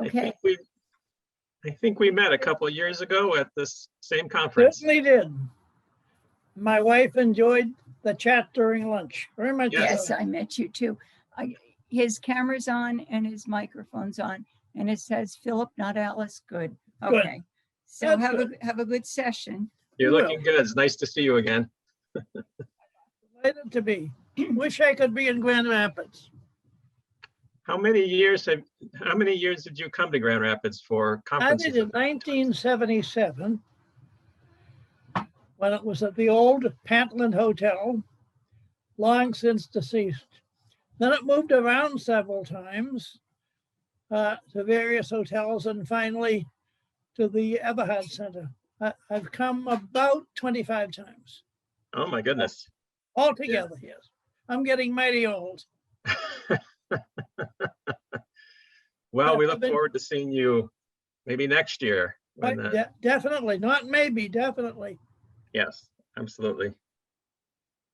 Okay. I think we met a couple of years ago at this same conference. Certainly did. My wife enjoyed the chat during lunch very much. Yes, so. I met you too. His camera's on and his microphone's on, and it says Philip, not Alice. Good. Good. Okay. So That's have a good session. You're We looking good. It's nice to see you again. Delighted to be. Wish I could be in Grand Rapids. How many years did you come to Grand Rapids for I conferences? did in 1977 when it was at the old Pentland Hotel, long since deceased. Then it moved around several times to various hotels and finally to the Hauenstein Center. I've come about 25 times Oh my goodness. altogether, yes. I'm getting mighty old. Well, we I've look been- forward to seeing you maybe next year. When, Right, definitely, not maybe, definitely. Yes, absolutely.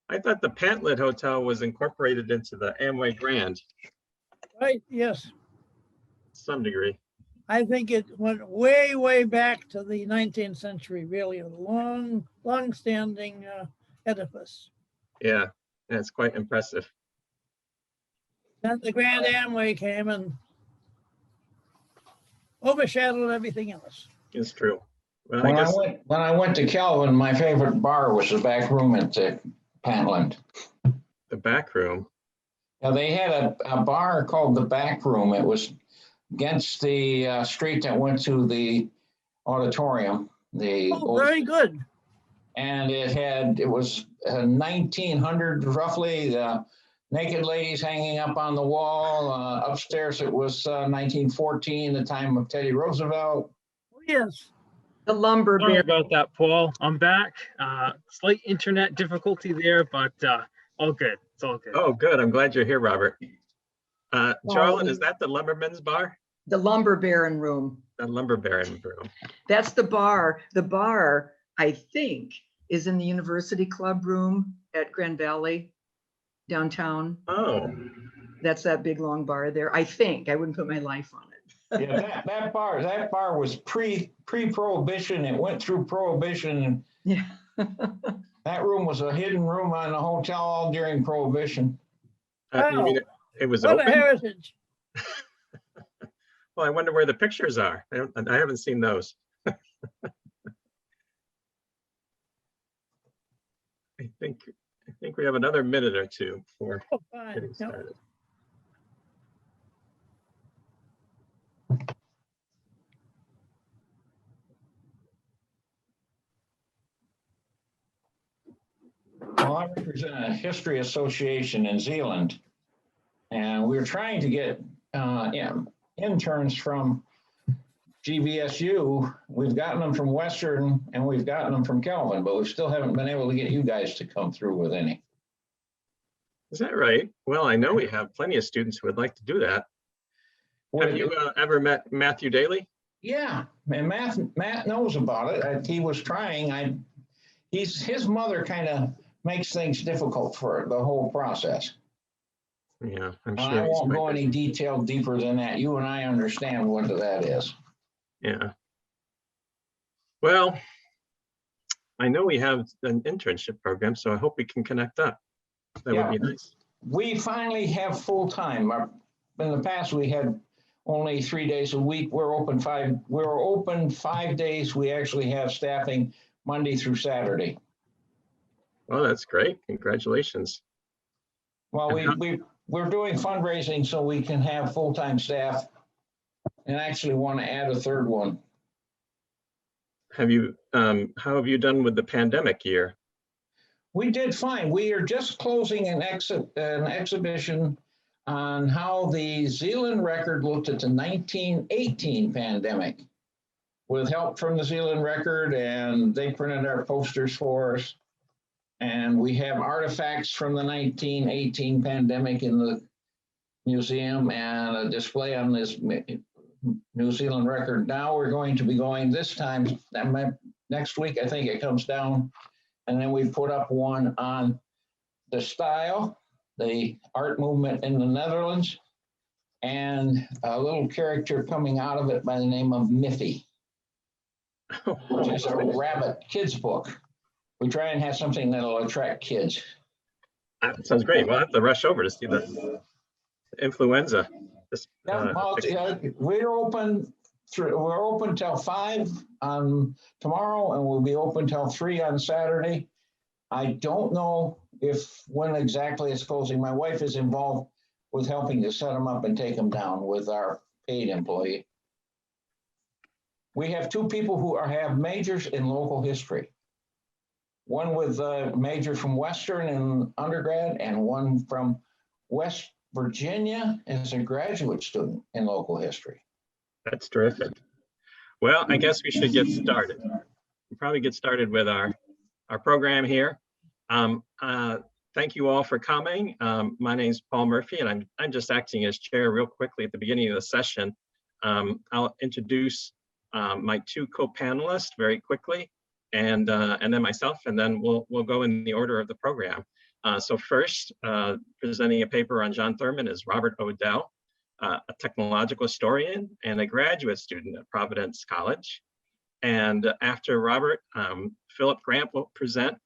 I thought the Pantlet Hotel was incorporated into the Amway Grand to Right, yes. some degree. I think it went way, way back to the 19th century, really, a long-standing edifice. Yeah, and it's quite impressive. Then the Grand Amway came and overshadowed everything else. It's true. Well, I When guess I went to Kelvin, my favorite bar was the back room at Pentland. the back room. Now they had a bar called the Back Room. It was against the street that went to the auditorium. Oh, very good. And it was 1900 roughly. Naked ladies hanging up on the wall. Upstairs it was 1914, the time of Teddy Roosevelt. Oh, yes. The lumber Sorry baron. about that, Paul. I'm back. Slight internet difficulty there, but all good. It's all good. Oh, good. I'm glad you're here, Robert. Charlotte, is that the Lumberman's Bar? The lumber baron room. The Lumber Baron room. That's the bar. The bar, I think, is in the University Club room at Grand Valley downtown. Oh, That's that big long bar there. I think. I wouldn't put my life on it. Yeah, that bar was pre-prohibition. It went through prohibition. Yeah. That room was a hidden room on the hotel all during prohibition. you mean it was What a open? heritage. Well, I wonder where the pictures are. I haven't seen those. I think we have another minute or two before Oh, fine. getting Yep. started. Well, I represent a history association in Zealand, and we're trying to get interns from GVSU. We've gotten them from Western and we've gotten them from Kelvin, but we still haven't been able to get you guys to come through with any. Is that right? Well, I know we have plenty of students who would like to do that. Have you ever met Matthew Daly? Yeah, and Matt knows about it. He was trying. His mother kind of makes things difficult for the whole process. Yeah, I'm I sure. he's won't quite go any busy. detail deeper than that. You and I understand what that is. Yeah. Well, I know we have an internship program, so I hope we can connect up. That would be nice. We finally have full time. In the past, we had only 3 days a week. We're open 5 days. We actually have staffing Monday through Saturday. Well, that's great. Congratulations. Well, we're doing fundraising so we can have full-time staff and actually want to add a third one. How have you done with the pandemic year? We did fine. We are just closing an exhibition on how the Zealand record looked at the 1918 pandemic with help from the Zealand record, and they printed our posters for us. And we have artifacts from the 1918 pandemic in the museum and a display on this New Zealand record. Now we're going to be going this time, next week, I think it comes down. And then we put up one on the style, the art movement in the Netherlands, and a little character coming out of it by the name of Miffy, which is a rabbit kids book. We try and have something that'll attract kids. That sounds great. We'll have to rush over to see the influenza. We're open till 5 on tomorrow, and we'll be open till 3 on Saturday. I don't know when exactly it's closing. My wife is involved with helping to set them up and take them down with our paid employee. We have 2 people who have majors in local history. One with a major from Western in undergrad, and one from West Virginia as a graduate student in local history. That's terrific. Well, I guess we should get started. We'll probably get started with our program here. Thank you all for coming. My name is Paul Murphy, and I'm just acting as chair real quickly at the beginning of the session. I'll introduce my 2 co-panelists very quickly, and then myself, and then we'll go in the order of the program. So first, presenting a paper on John Thurman is Robert Odell, a technological historian and a graduate student at Providence College. And after Robert, Philip Grant will present.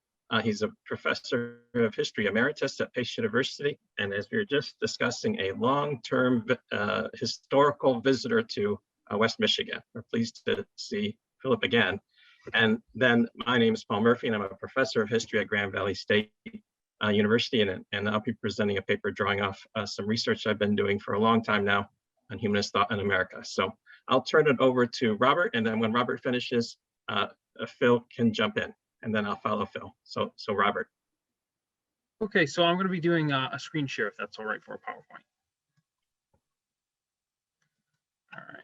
He's a professor of history emeritus at Pace University, and as we were just discussing, a long-term historical visitor to West Michigan. We're pleased to see Philip again. And then my name is Paul Murphy, and I'm a professor of history at Grand Valley State University, and I'll be presenting a paper drawing off some research I've been doing for a long time now on humanist thought in America. So I'll turn it over to Robert, and then when Robert finishes, Phil can jump in, and then I'll follow Phil. So Robert. Okay, so I'm going to be doing a screen share if that's all right for a PowerPoint. All right.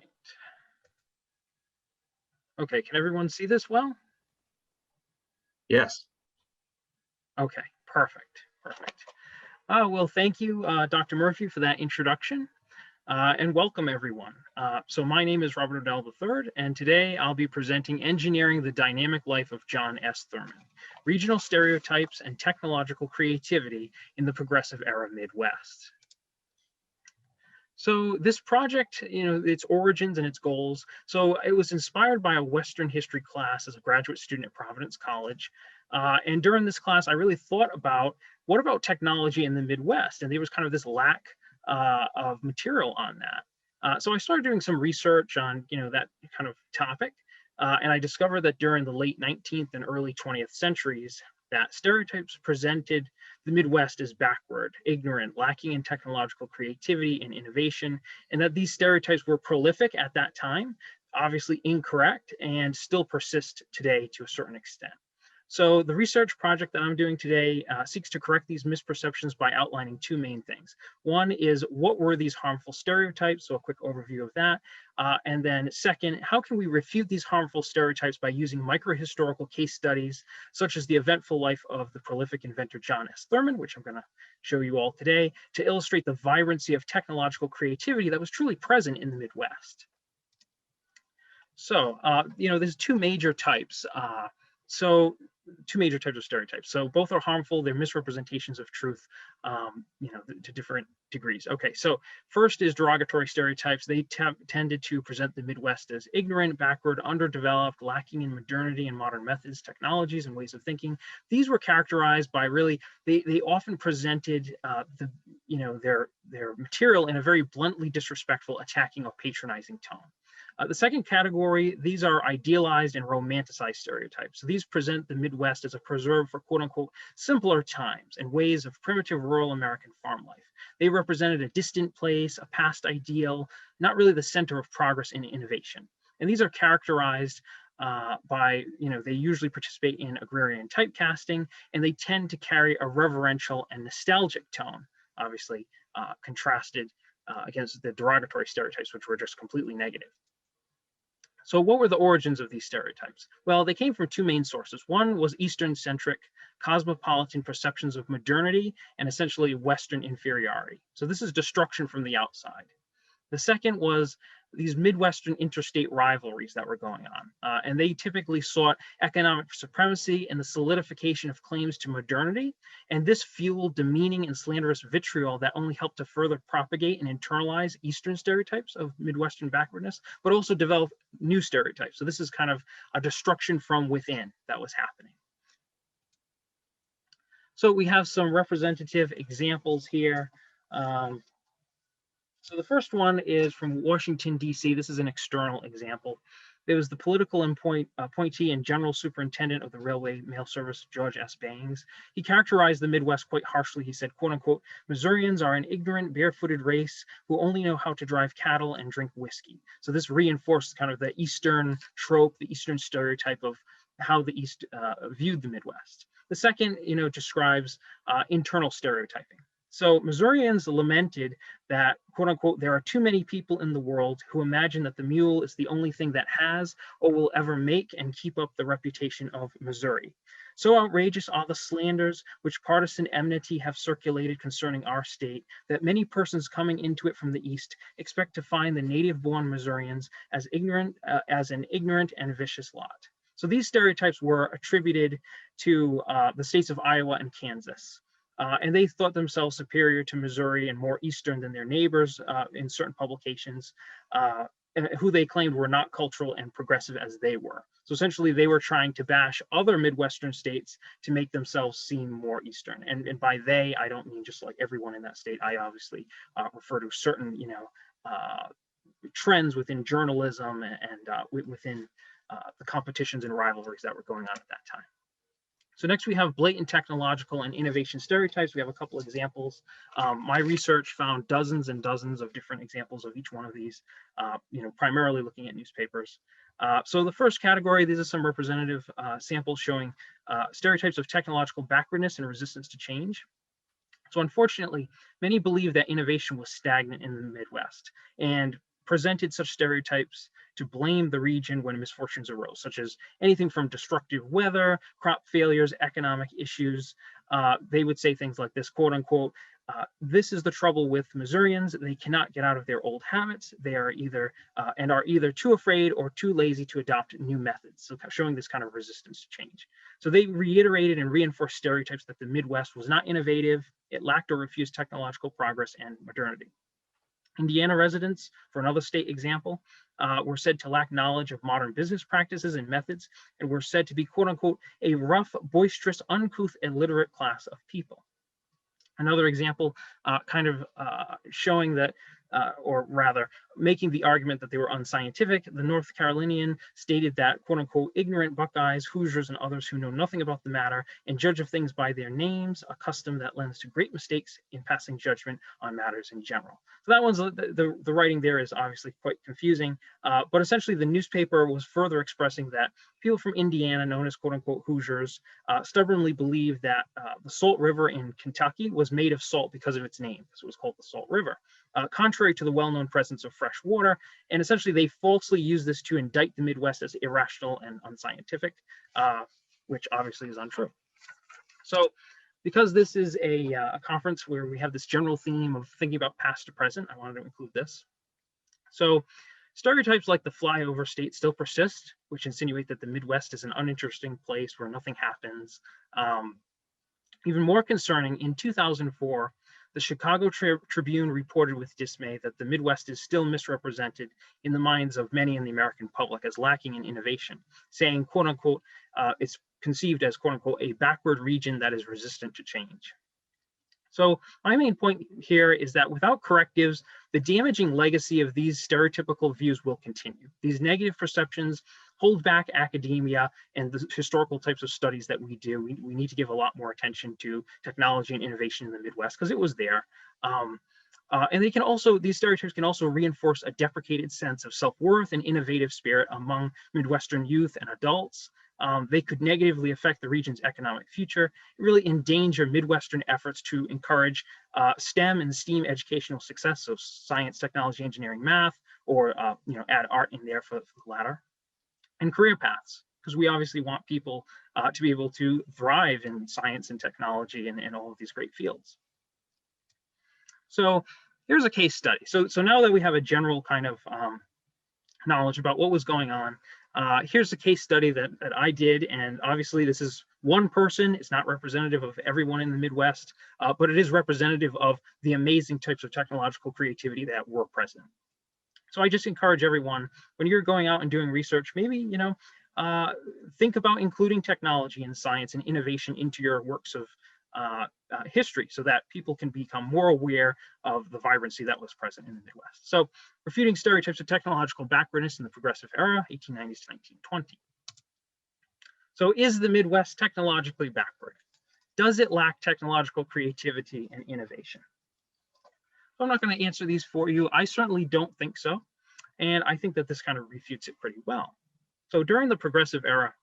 Okay, can everyone see this well? Yes. Okay, perfect. Well, thank you, Dr. Murphy, for that introduction, and welcome everyone. So my name is Robert Odell III, and today I'll be presenting Engineering the Dynamic Life of John S. Thurman, Regional Stereotypes and Technological Creativity in the Progressive Era Midwest. So this project, its origins and its goals. So it was inspired by a Western history class as a graduate student at Providence College. And during this class, I really thought about what about technology in the Midwest? And there was kind of this lack of material on that. So I started doing some research on, that kind of topic. And I discovered that during the late 19th and early 20th centuries, that stereotypes presented the Midwest as backward, ignorant, lacking in technological creativity and innovation, and that these stereotypes were prolific at that time, obviously incorrect, and still persist today to a certain extent. So the research project that I'm doing today seeks to correct these misperceptions by outlining 2 main things. One is, what were these harmful stereotypes? So a quick overview of that. And then second, how can we refute these harmful stereotypes by using microhistorical case studies, such as the eventful life of the prolific inventor John S. Thurman, which I'm going to show you all today, to illustrate the vibrancy of technological creativity that was truly present in the Midwest. So, there's 2 major types. 2 major types of stereotypes. So both are harmful. They're misrepresentations of truth, to different degrees. Okay, so first is derogatory stereotypes. They tended to present the Midwest as ignorant, backward, underdeveloped, lacking in modernity and modern methods, technologies, and ways of thinking. These were characterized by they often presented their material in a very bluntly disrespectful, attacking, or patronizing tone. The second category, these are idealized and romanticized stereotypes. So these present the Midwest as a preserve for quote unquote simpler times and ways of primitive rural American farm life. They represented a distant place, a past ideal, not really the center of progress and innovation. And these are characterized by, they usually participate in agrarian typecasting, and they tend to carry a reverential and nostalgic tone, obviously contrasted against the derogatory stereotypes, which were just completely negative. So what were the origins of these stereotypes? Well, they came from 2 main sources. One was Eastern-centric, cosmopolitan perceptions of modernity and essentially Western inferiority. So this is destruction from the outside. The second was these Midwestern interstate rivalries that were going on. And they typically sought economic supremacy and the solidification of claims to modernity. And this fueled demeaning and slanderous vitriol that only helped to further propagate and internalize Eastern stereotypes of Midwestern backwardness, but also develop new stereotypes. So this is kind of a destruction from within that was happening. So we have some representative examples here. So the first one is from Washington, D.C. This is an external example. There was the political appointee and general superintendent of the railway mail service, George S. Bangs. He characterized the Midwest quite harshly. He said, quote unquote, Missourians are an ignorant, barefooted race who only know how to drive cattle and drink whiskey. So this reinforced kind of the Eastern trope, the Eastern stereotype of how the East viewed the Midwest. The second, describes internal stereotyping. So Missourians lamented that, quote unquote, there are too many people in the world who imagine that the mule is the only thing that has or will ever make and keep up the reputation of Missouri. So outrageous are the slanders which partisan enmity have circulated concerning our state that many persons coming into it from the East expect to find the native-born Missourians as an ignorant and vicious lot. So these stereotypes were attributed to the states of Iowa and Kansas. And they thought themselves superior to Missouri and more Eastern than their neighbors in certain publications, who they claimed were not cultural and progressive as they were. So essentially, they were trying to bash other Midwestern states to make themselves seem more Eastern. And by they, I don't mean just like everyone in that state. I obviously refer to certain, trends within journalism and within the competitions and rivalries that were going on at that time. So next we have blatant technological and innovation stereotypes. We have a couple examples. My research found dozens and dozens of different examples of each one of these, primarily looking at newspapers. So the first category, these are some representative samples showing stereotypes of technological backwardness and resistance to change. So unfortunately, many believe that innovation was stagnant in the Midwest and presented such stereotypes to blame the region when misfortunes arose, such as anything from destructive weather, crop failures, economic issues. They would say things like this, quote unquote, this is the trouble with Missourians. They cannot get out of their old habits. They are either too afraid or too lazy to adopt new methods. So showing this kind of resistance to change. So they reiterated and reinforced stereotypes that the Midwest was not innovative. It lacked or refused technological progress and modernity. Indiana residents, for another state example, were said to lack knowledge of modern business practices and methods, and were said to be, quote unquote, a rough, boisterous, uncouth, illiterate class of people. Another example showing that, or rather making the argument that they were unscientific, the North Carolinian stated that, quote unquote, ignorant Buckeyes, Hoosiers, and others who know nothing about the matter and judge of things by their names, a custom that lends to great mistakes in passing judgment on matters in general. So that one's, the writing there is obviously quite confusing, but essentially the newspaper was further expressing that people from Indiana, known as quote unquote Hoosiers, stubbornly believed that the Salt River in Kentucky was made of salt because of its name, because it was called the Salt River. Contrary to the well-known presence of fresh water, and essentially they falsely use this to indict the Midwest as irrational and unscientific, which obviously is untrue. So because this is a conference where we have this general theme of thinking about past to present, I wanted to include this. So stereotypes like the flyover state still persist, which insinuate that the Midwest is an uninteresting place where nothing happens. Even more concerning, in 2004, the Chicago Tribune reported with dismay that the Midwest is still misrepresented in the minds of many in the American public as lacking in innovation, saying, quote unquote, it's conceived as, quote unquote, a backward region that is resistant to change. So my main point here is that without correctives, the damaging legacy of these stereotypical views will continue. These negative perceptions hold back academia and the historical types of studies that we do. We need to give a lot more attention to technology and innovation in the Midwest because it was there. And they can also, these stereotypes can also reinforce a deprecated sense of self-worth and innovative spirit among Midwestern youth and adults. They could negatively affect the region's economic future, really endanger Midwestern efforts to encourage STEM and STEAM educational success, so science, technology, engineering, math, or add art in there for the latter, and career paths, because we obviously want people to be able to thrive in science and technology and all of these great fields. So here's a case study. So now that we have a general kind of knowledge about what was going on. Here's a case study that I did, and obviously this is one person. It's not representative of everyone in the Midwest, but it is representative of the amazing types of technological creativity that were present. So I just encourage everyone, when you're going out and doing research, maybe, you know, think about including technology and science and innovation into your works of history, so that people can become more aware of the vibrancy that was present in the Midwest. So, refuting stereotypes of technological backwardness in the progressive era, 1890s to 1920. So, is the Midwest technologically backward? Does it lack technological creativity and innovation? So I'm not going to answer these for you. I certainly don't think so. And I think that this kind of refutes it pretty well. So during the progressive era,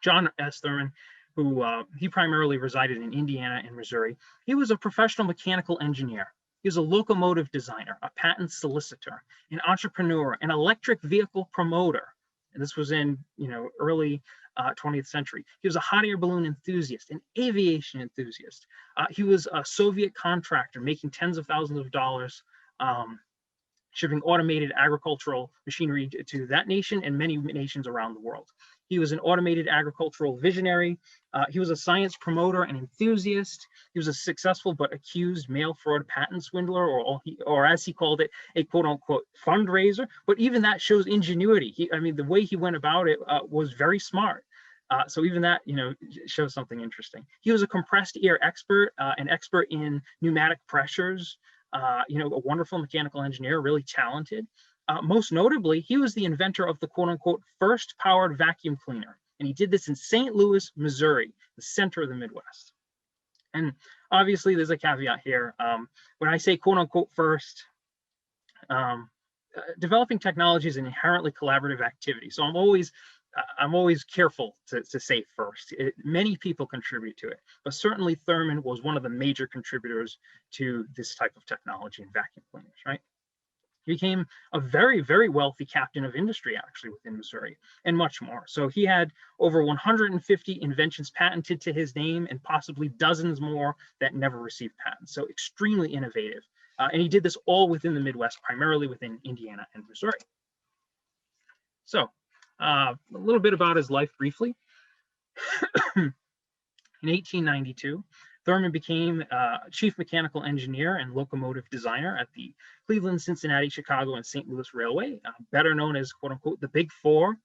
John S. Thurman, who he primarily resided in Indiana and Missouri, he was a professional mechanical engineer. He was a locomotive designer, a patent solicitor, an entrepreneur, an electric vehicle promoter. And this was in, you know, early 20th century. He was a hot air balloon enthusiast, an aviation enthusiast. He was a Soviet contractor making tens of thousands of dollars, shipping automated agricultural machinery to that nation and many nations around the world. He was an automated agricultural visionary. He was a science promoter and enthusiast. He was a successful but accused mail fraud patent swindler, or as he called it, a quote unquote fundraiser. But even that shows ingenuity. I mean, the way he went about it was very smart. So even that, you know, shows something interesting. He was a compressed air expert, an expert in pneumatic pressures, you know, a wonderful mechanical engineer, really talented. Most notably, he was the inventor of the quote unquote first powered vacuum cleaner. And he did this in St. Louis, Missouri, the center of the Midwest. And obviously there's a caveat here. When I say quote unquote first, developing technology is an inherently collaborative activity. So I'm always careful to say first. Many people contribute to it, but certainly Thurman was one of the major contributors to this type of technology in vacuum cleaners, right? He became a very, very wealthy captain of industry, actually, within Missouri, and much more. So he had over 150 inventions patented to his name, and possibly dozens more that never received patents. So extremely innovative. And he did this all within the Midwest, primarily within Indiana and Missouri. So a little bit about his life briefly. In 1892, Thurman became chief mechanical engineer and locomotive designer at the Cleveland, Cincinnati, Chicago, and St. Louis Railway, better known as quote unquote the Big Four.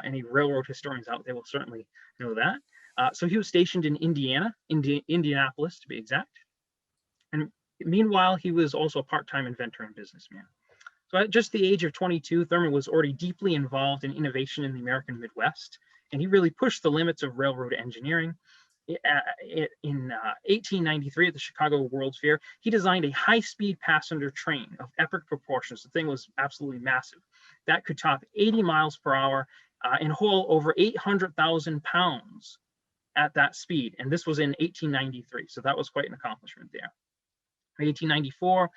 Any railroad historians out there will certainly know that. So he was stationed in Indianapolis to be exact. And meanwhile, he was also a part-time inventor and businessman. So at just the age of 22, Thurman was already deeply involved in innovation in the American Midwest, and he really pushed the limits of railroad engineering. In 1893 at the Chicago World's Fair, he designed a high-speed passenger train of epic proportions. The thing was absolutely massive. That could top 80 miles per hour and haul over 800,000 pounds at that speed. And this was in 1893, so that was quite an accomplishment there. In 1894,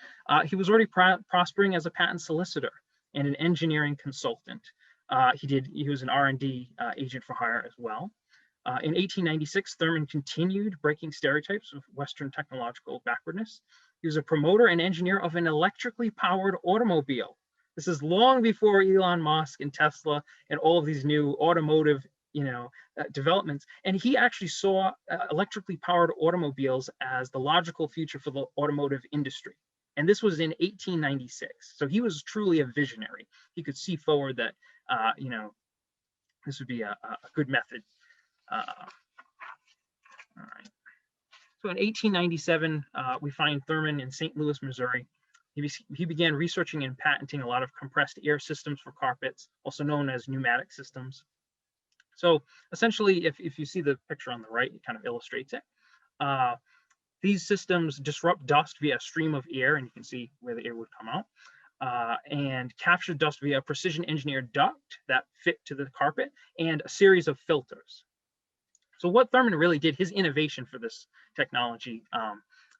he was already prospering as a patent solicitor and an engineering consultant. He was an R&D agent for hire as well. In 1896, Thurman continued breaking stereotypes of Western technological backwardness. He was a promoter and engineer of an electrically powered automobile. This is long before Elon Musk and Tesla and all of these new automotive, developments. And he actually saw electrically powered automobiles as the logical future for the automotive industry. And this was in 1896. So he was truly a visionary. He could see forward that, this would be a good method. All right. So in 1897, we find Thurman in St. Louis, Missouri. He began researching and patenting a lot of compressed air systems for carpets, also known as pneumatic systems. So essentially, if you see the picture on the right, it kind of illustrates it. These systems disrupt dust via a stream of air, and you can see where the air would come out, and capture dust via a precision engineered duct that fit to the carpet and a series of filters. So what Thurman really did, his innovation for this technology,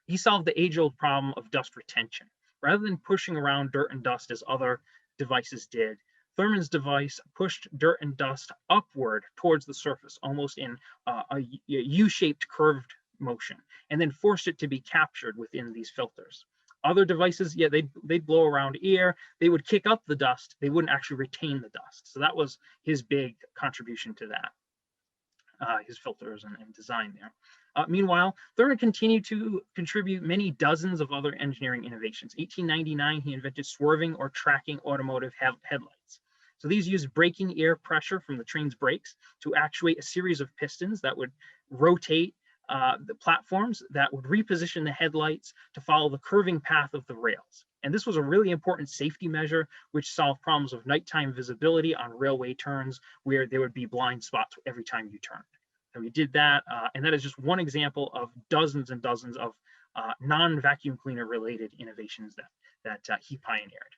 he solved the age-old problem of dust retention. Rather than pushing around dirt and dust as other devices did, Thurman's device pushed dirt and dust upward towards the surface, almost in a U-shaped curved motion, and then forced it to be captured within these filters. Other devices, yeah, they'd blow around air. They would kick up the dust. They wouldn't actually retain the dust. So that was his big contribution to that, his filters and design there. Meanwhile, Thurman continued to contribute many dozens of other engineering innovations. 1899, he invented swerving or tracking automotive headlights. So these used braking air pressure from the train's brakes to actuate a series of pistons that would rotate the platforms that would reposition the headlights to follow the curving path of the rails. And this was a really important safety measure, which solved problems of nighttime visibility on railway turns where there would be blind spots every time you turned. So we did that, and that is just one example of dozens and dozens of non-vacuum cleaner related innovations that he pioneered.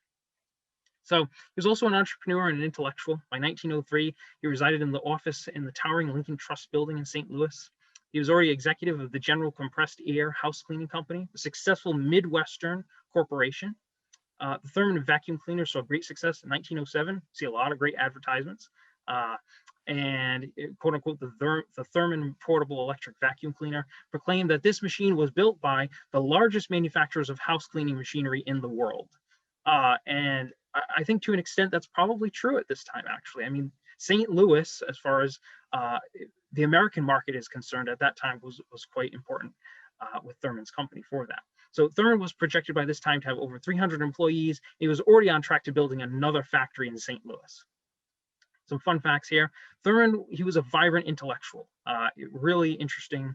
So he was also an entrepreneur and an intellectual. By 1903, he resided in the office in the towering Lincoln Trust building in St. Louis. He was already executive of the General Compressed Air House Cleaning Company, a successful Midwestern corporation. The Thurman vacuum cleaner saw great success in 1907. See a lot of great advertisements. And quote unquote, the Thurman portable electric vacuum cleaner proclaimed that this machine was built by the largest manufacturers of house cleaning machinery in the world. And I think to an extent that's probably true at this time, actually. I mean, St. Louis, as far as the American market is concerned at that time, was quite important with Thurman's company for that. So Thurman was projected by this time to have over 300 employees. He was already on track to building another factory in St. Louis. Some fun facts here. Thurman, he was a vibrant intellectual, really interesting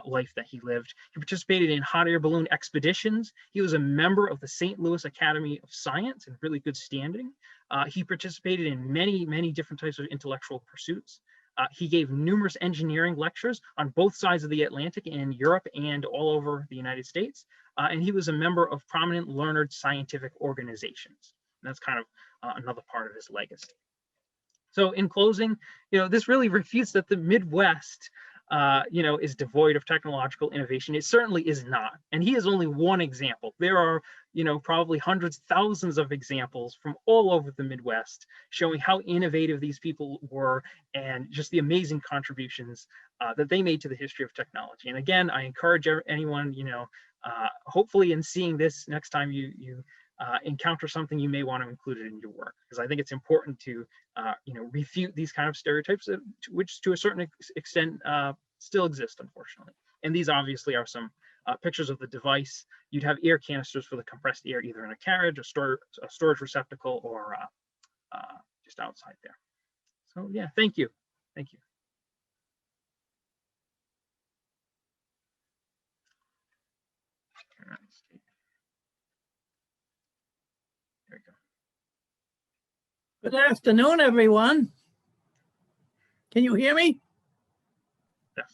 life that he lived. He participated in hot air balloon expeditions. He was a member of the St. Louis Academy of Science in really good standing. He participated in many, many different types of intellectual pursuits. He gave numerous engineering lectures on both sides of the Atlantic in Europe and all over the United States. And he was a member of prominent learned scientific organizations. And that's kind of another part of his legacy. So in closing, this really refutes that the Midwest, is devoid of technological innovation. It certainly is not. And he is only one example. There are, probably hundreds, thousands of examples from all over the Midwest showing how innovative these people were and just the amazing contributions that they made to the history of technology. And again, I encourage anyone, hopefully in seeing this next time you encounter something, you may want to include it in your work, because I think it's important to refute these kind of stereotypes, which to a certain extent still exist, unfortunately. And these obviously are some pictures of the device. You'd have air canisters for the compressed air, either in a carriage, a storage receptacle, or just outside there. So yeah, thank you. Thank you. There we go. Good afternoon, everyone. Can you hear me?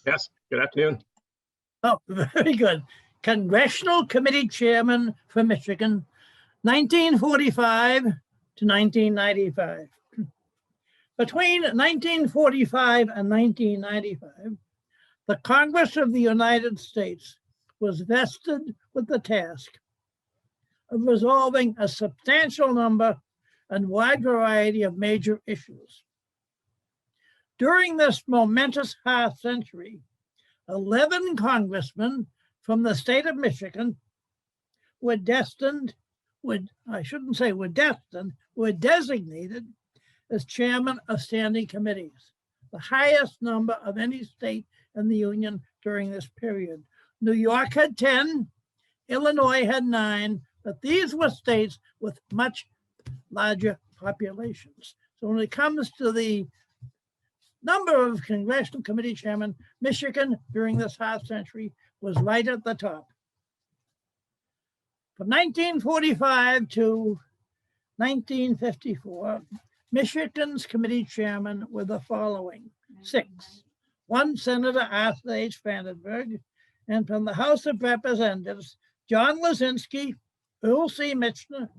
Yes, good afternoon. Oh, very good. Congressional Committee Chairman for Michigan, 1945 to 1995. Between 1945 and 1995, the Congress of the United States was vested with the task of resolving a substantial number and wide variety of major issues. During this momentous half century, 11 congressmen from the state of Michigan were designated as chairman of standing committees, the highest number of any state in the Union during this period. New York had 10, Illinois had 9, but these were states with much larger populations. So when it comes to the number of congressional committee chairmen, Michigan during this half century was right at the top. From 1945 to 1954, Michigan's committee chairmen were the following: 6. One Senator Arthur H. Vandenberg, and from the House of Representatives, John Lazinski, Earl C. Michener,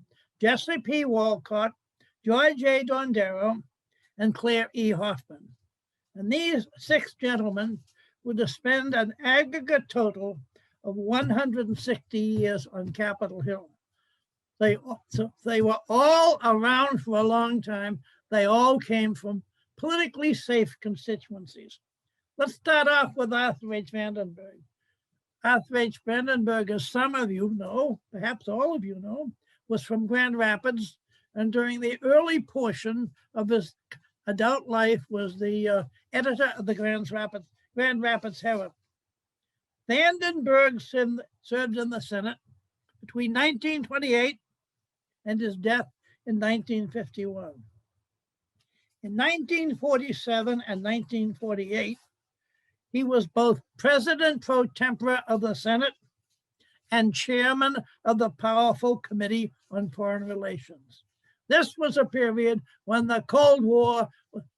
Jesse P. Walcott, George A. Dondero, and Claire E. Hoffman. And these 6 gentlemen were to spend an aggregate total of 160 years on Capitol Hill. They were all around for a long time. They all came from politically safe constituencies. Let's start off with Arthur H. Vandenberg. Arthur H. Brandenburg, as some of you know, perhaps all of you know, was from Grand Rapids, and during the early portion of his adult life was the editor of the Grand Rapids Herald. Vandenberg served in the Senate between 1928 and his death in 1951. In 1947 and 1948, he was both president pro tempore of the Senate and chairman of the powerful Committee on Foreign Relations. This was a period when the Cold War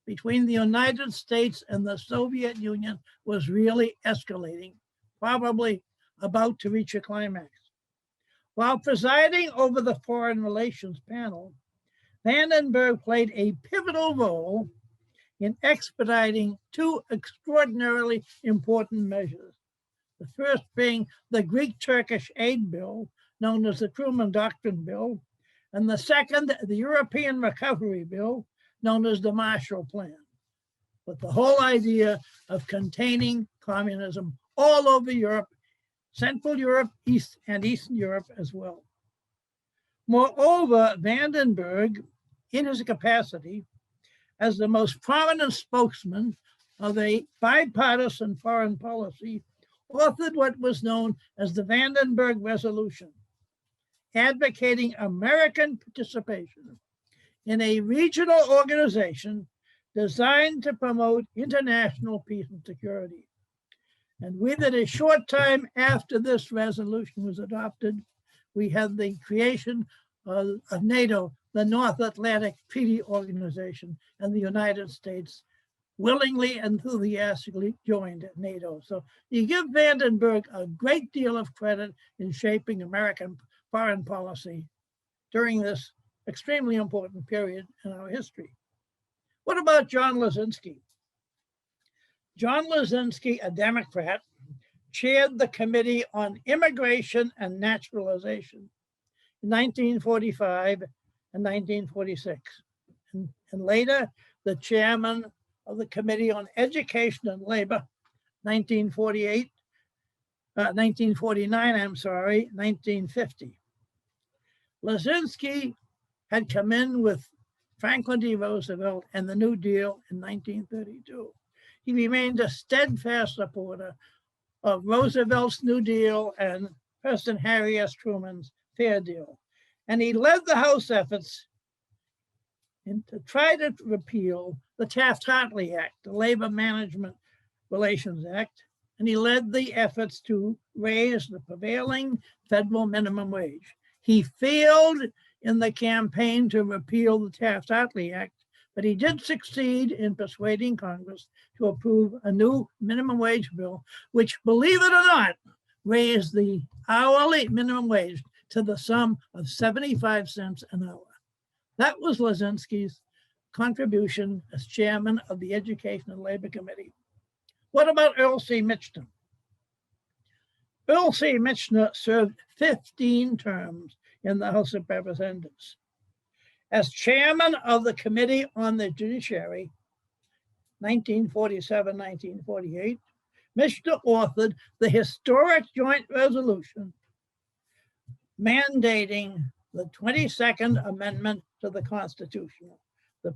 between the United States and the Soviet Union was really escalating, probably about to reach a climax. While presiding over the Foreign Relations panel, Vandenberg played a pivotal role in expediting two extraordinarily important measures. The first being the Greek-Turkish aid bill, known as the Truman Doctrine Bill, and the second, the European Recovery Bill, known as the Marshall Plan, with the whole idea of containing communism all over Europe, Central Europe, East and Eastern Europe as well. Moreover, Vandenberg, in his capacity as the most prominent spokesman of a bipartisan foreign policy, authored what was known as the Vandenberg Resolution, advocating American participation in a regional organization designed to promote international peace and security. And within a short time after this resolution was adopted, we had the creation of NATO, the North Atlantic Treaty Organization, and the United States willingly and enthusiastically joined NATO. So you give Vandenberg a great deal of credit in shaping American foreign policy during this extremely important period in our history. What about John Lazinski? John Lazinski, a Democrat, chaired the Committee on Immigration and Naturalization in 1945 and 1946, and later the chairman of the Committee on Education and Labor, 1950. Lazinski had come in with Franklin D. Roosevelt and the New Deal in 1932. He remained a steadfast supporter of Roosevelt's New Deal and President Harry S. Truman's Fair Deal. And he led the House efforts to try to repeal the Taft-Hartley Act, the Labor Management Relations Act, and he led the efforts to raise the prevailing federal minimum wage. He failed in the campaign to repeal the Taft-Hartley Act, but he did succeed in persuading Congress to approve a new minimum wage bill, which, believe it or not, raised the hourly minimum wage to the sum of 75 cents an hour. That was Lazinski's contribution as chairman of the Education and Labor Committee. What about Earl C. Michener? Earl C. Michener served 15 terms in the House of Representatives. As chairman of the Committee on the Judiciary, 1947-1948, Michener authored the historic joint resolution mandating the 22nd Amendment to the Constitution, the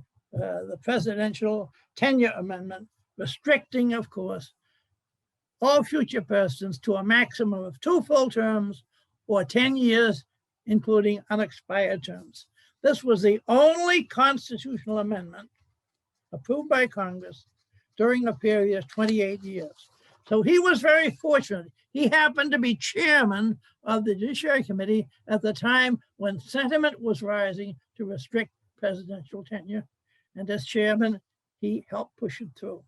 presidential tenure amendment, restricting, of course, all future persons to a maximum of 2 full terms or 10 years, including unexpired terms. This was the only constitutional amendment approved by Congress during a period of 28 years. So he was very fortunate. He happened to be chairman of the Judiciary Committee at the time when sentiment was rising to restrict presidential tenure. And as chairman, he helped push it through.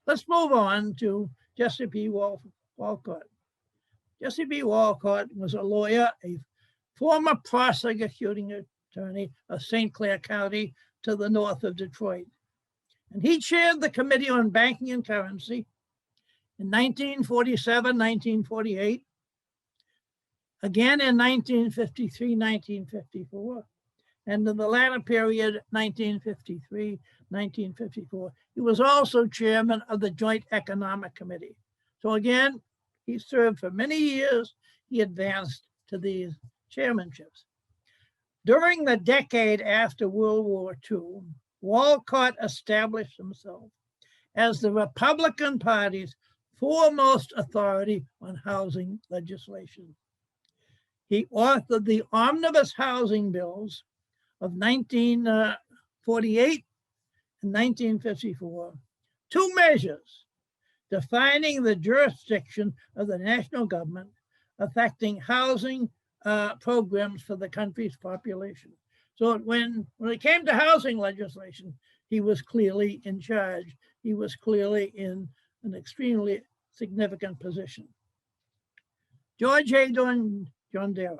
Let's move on to Jesse P. Walcott. Jesse P. Walcott was a lawyer, a former prosecuting attorney of St. Clair County to the north of Detroit. And he chaired the Committee on Banking and Currency in 1947, 1948, again in 1953, 1954, and in the latter period, 1953, 1954. He was also chairman of the Joint Economic Committee. So again, He served for many years. He advanced to these chairmanships. During the decade after World War II, Walcott established himself as the Republican Party's foremost authority on housing legislation. He authored the Omnibus Housing Bills of 1948 and 1954, two measures defining the jurisdiction of the national government affecting housing programs for the country's population. So when it came to housing legislation, he was clearly in charge. He was clearly in an extremely significant position. George A. Dondero,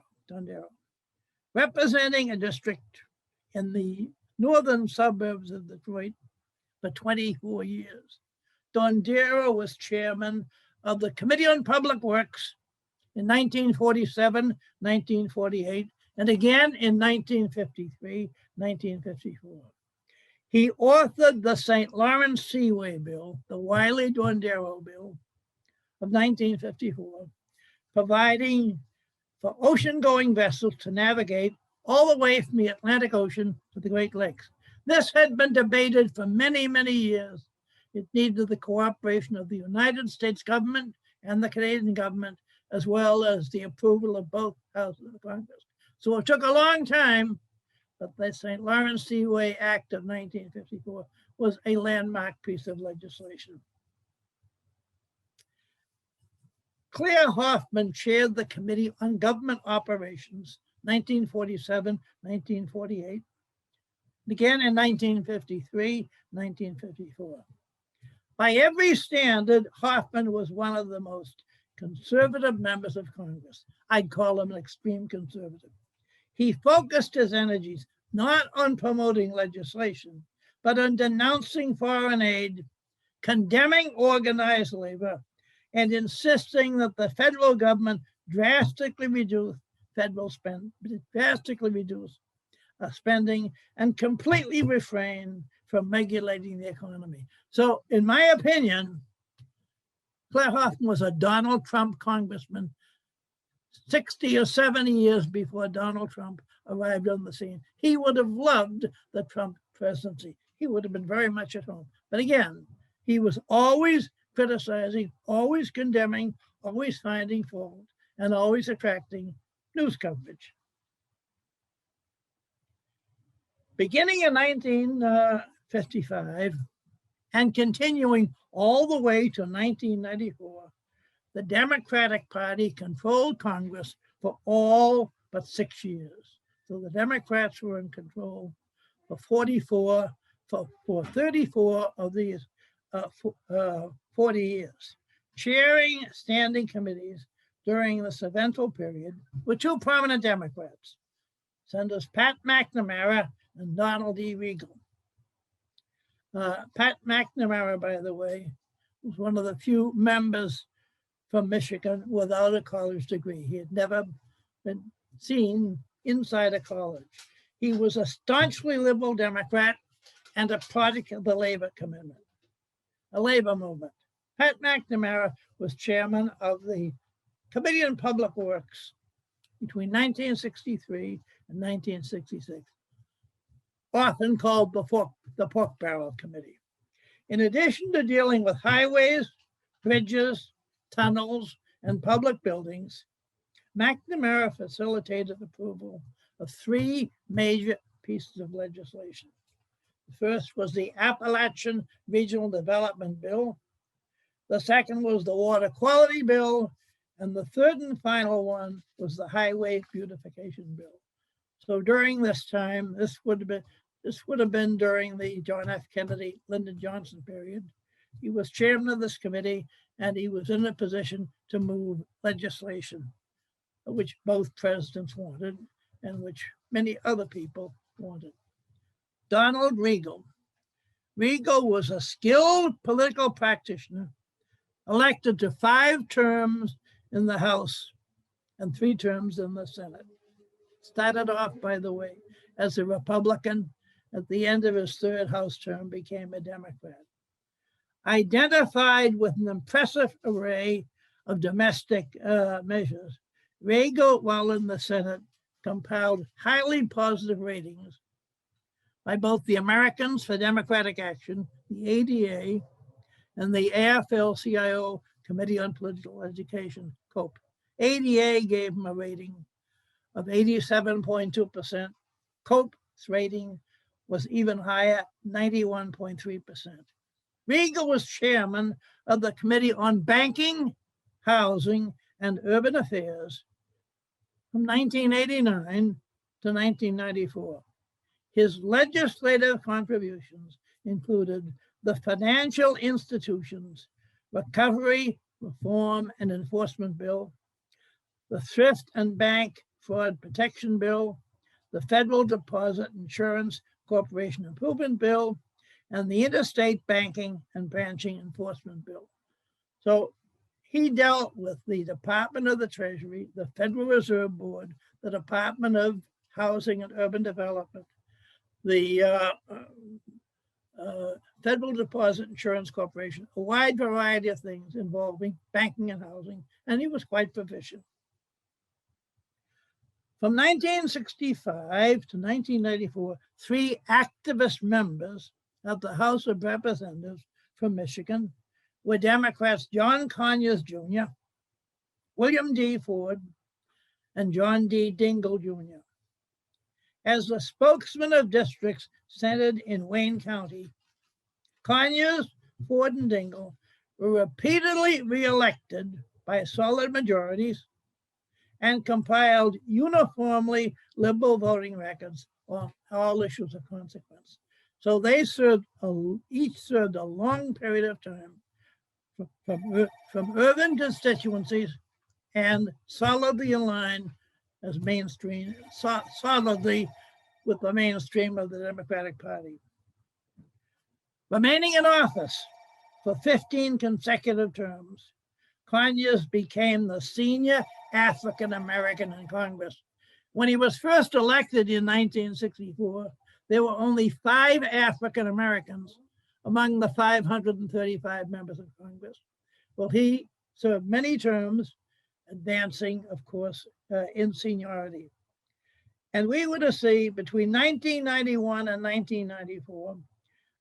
representing a district in the northern suburbs of Detroit for 24 years. Dondero was chairman of the Committee on Public Works in 1947, 1948, and again in 1953, 1954. He authored the St. Lawrence Seaway Bill, the Wiley-Dondero Bill of 1954, providing for ocean-going vessels to navigate all the way from the Atlantic Ocean to the Great Lakes. This had been debated for many, many years. It needed the cooperation of the United States government and the Canadian government, as well as the approval of both houses of Congress. So it took a long time, but the St. Lawrence Seaway Act of 1954 was a landmark piece of legislation. Claire Hoffman chaired the Committee on Government Operations, 1947, 1948, again in 1953, 1954. By every standard, Hoffman was one of the most conservative members of Congress. I'd call him an extreme conservative. He focused his energies not on promoting legislation, but on denouncing foreign aid, condemning organized labor, and insisting that the federal government drastically reduce spending and completely refrain from regulating the economy. So in my opinion, Claire Hoffman was a Donald Trump congressman 60 or 70 years before Donald Trump arrived on the scene. He would have loved the Trump presidency. He would have been very much at home. But again, he was always criticizing, always condemning, always finding fault, and always attracting news coverage. Beginning in 1955 and continuing all the way to 1994, the Democratic Party controlled Congress for all but 6 years. So the Democrats were in control for 34 of these 40 years, chairing standing committees during this eventful period were two prominent Democrats, Senators Pat McNamara and Donald E. Regal. Pat McNamara, by the way, was one of the few members from Michigan without a college degree. He had never been seen inside a college. He was a staunchly liberal Democrat and a product of the labor movement. Pat McNamara was chairman of the Committee on Public Works between 1963 and 1966, often called the Pork Barrel Committee. In addition to dealing with highways, bridges, tunnels, and public buildings, McNamara facilitated approval of three major pieces of legislation. The first was the Appalachian Regional Development Bill. The second was the Water Quality Bill. And the third and final one was the Highway Beautification Bill. So during this time, this would have been during the John F. Kennedy, Lyndon Johnson period. He was chairman of this committee, and he was in a position to move legislation, which both presidents wanted and which many other people wanted. Donald Regal. Regal was a skilled political practitioner, elected to 5 terms in the House and 3 terms in the Senate. Started off, by the way, as a Republican. At the end of his 3rd House term, became a Democrat. Identified with an impressive array of domestic measures, Regal, while in the Senate, compiled highly positive ratings by both the Americans for Democratic Action, the ADA, and the AFL-CIO Committee on Political Education, COPE. ADA gave him a rating of 87.2%. COPE's rating was even higher, 91.3%. Regal was chairman of the Committee on Banking, Housing, and Urban Affairs from 1989 to 1994. His legislative contributions included the Financial Institutions Recovery, Reform, and Enforcement Bill, the Thrift and Bank Fraud Protection Bill, the Federal Deposit Insurance Corporation Improvement Bill, and the Interstate Banking and Branching Enforcement Bill. So he dealt with the Department of the Treasury, the Federal Reserve Board, the Department of Housing and Urban Development, the Federal Deposit Insurance Corporation, a wide variety of things involving banking and housing, and he was quite proficient. From 1965 to 1994, 3 activist members of the House of Representatives from Michigan were Democrats John Conyers Jr., William D. Ford, and John D. Dingell Jr. As the spokesman of districts centered in Wayne County, Conyers, Ford, and Dingell were repeatedly reelected by solid majorities and compiled uniformly liberal voting records on all issues of consequence. So they each served a long period of time from urban constituencies and solidly aligned as mainstream, solidly with the mainstream of the Democratic Party. Remaining in office for 15 consecutive terms, Conyers became the senior African American in Congress. When he was first elected in 1964, there were only 5 African Americans among the 535 members of Congress. Well, he served many terms, advancing, of course, in seniority. And we were to see between 1991 and 1994,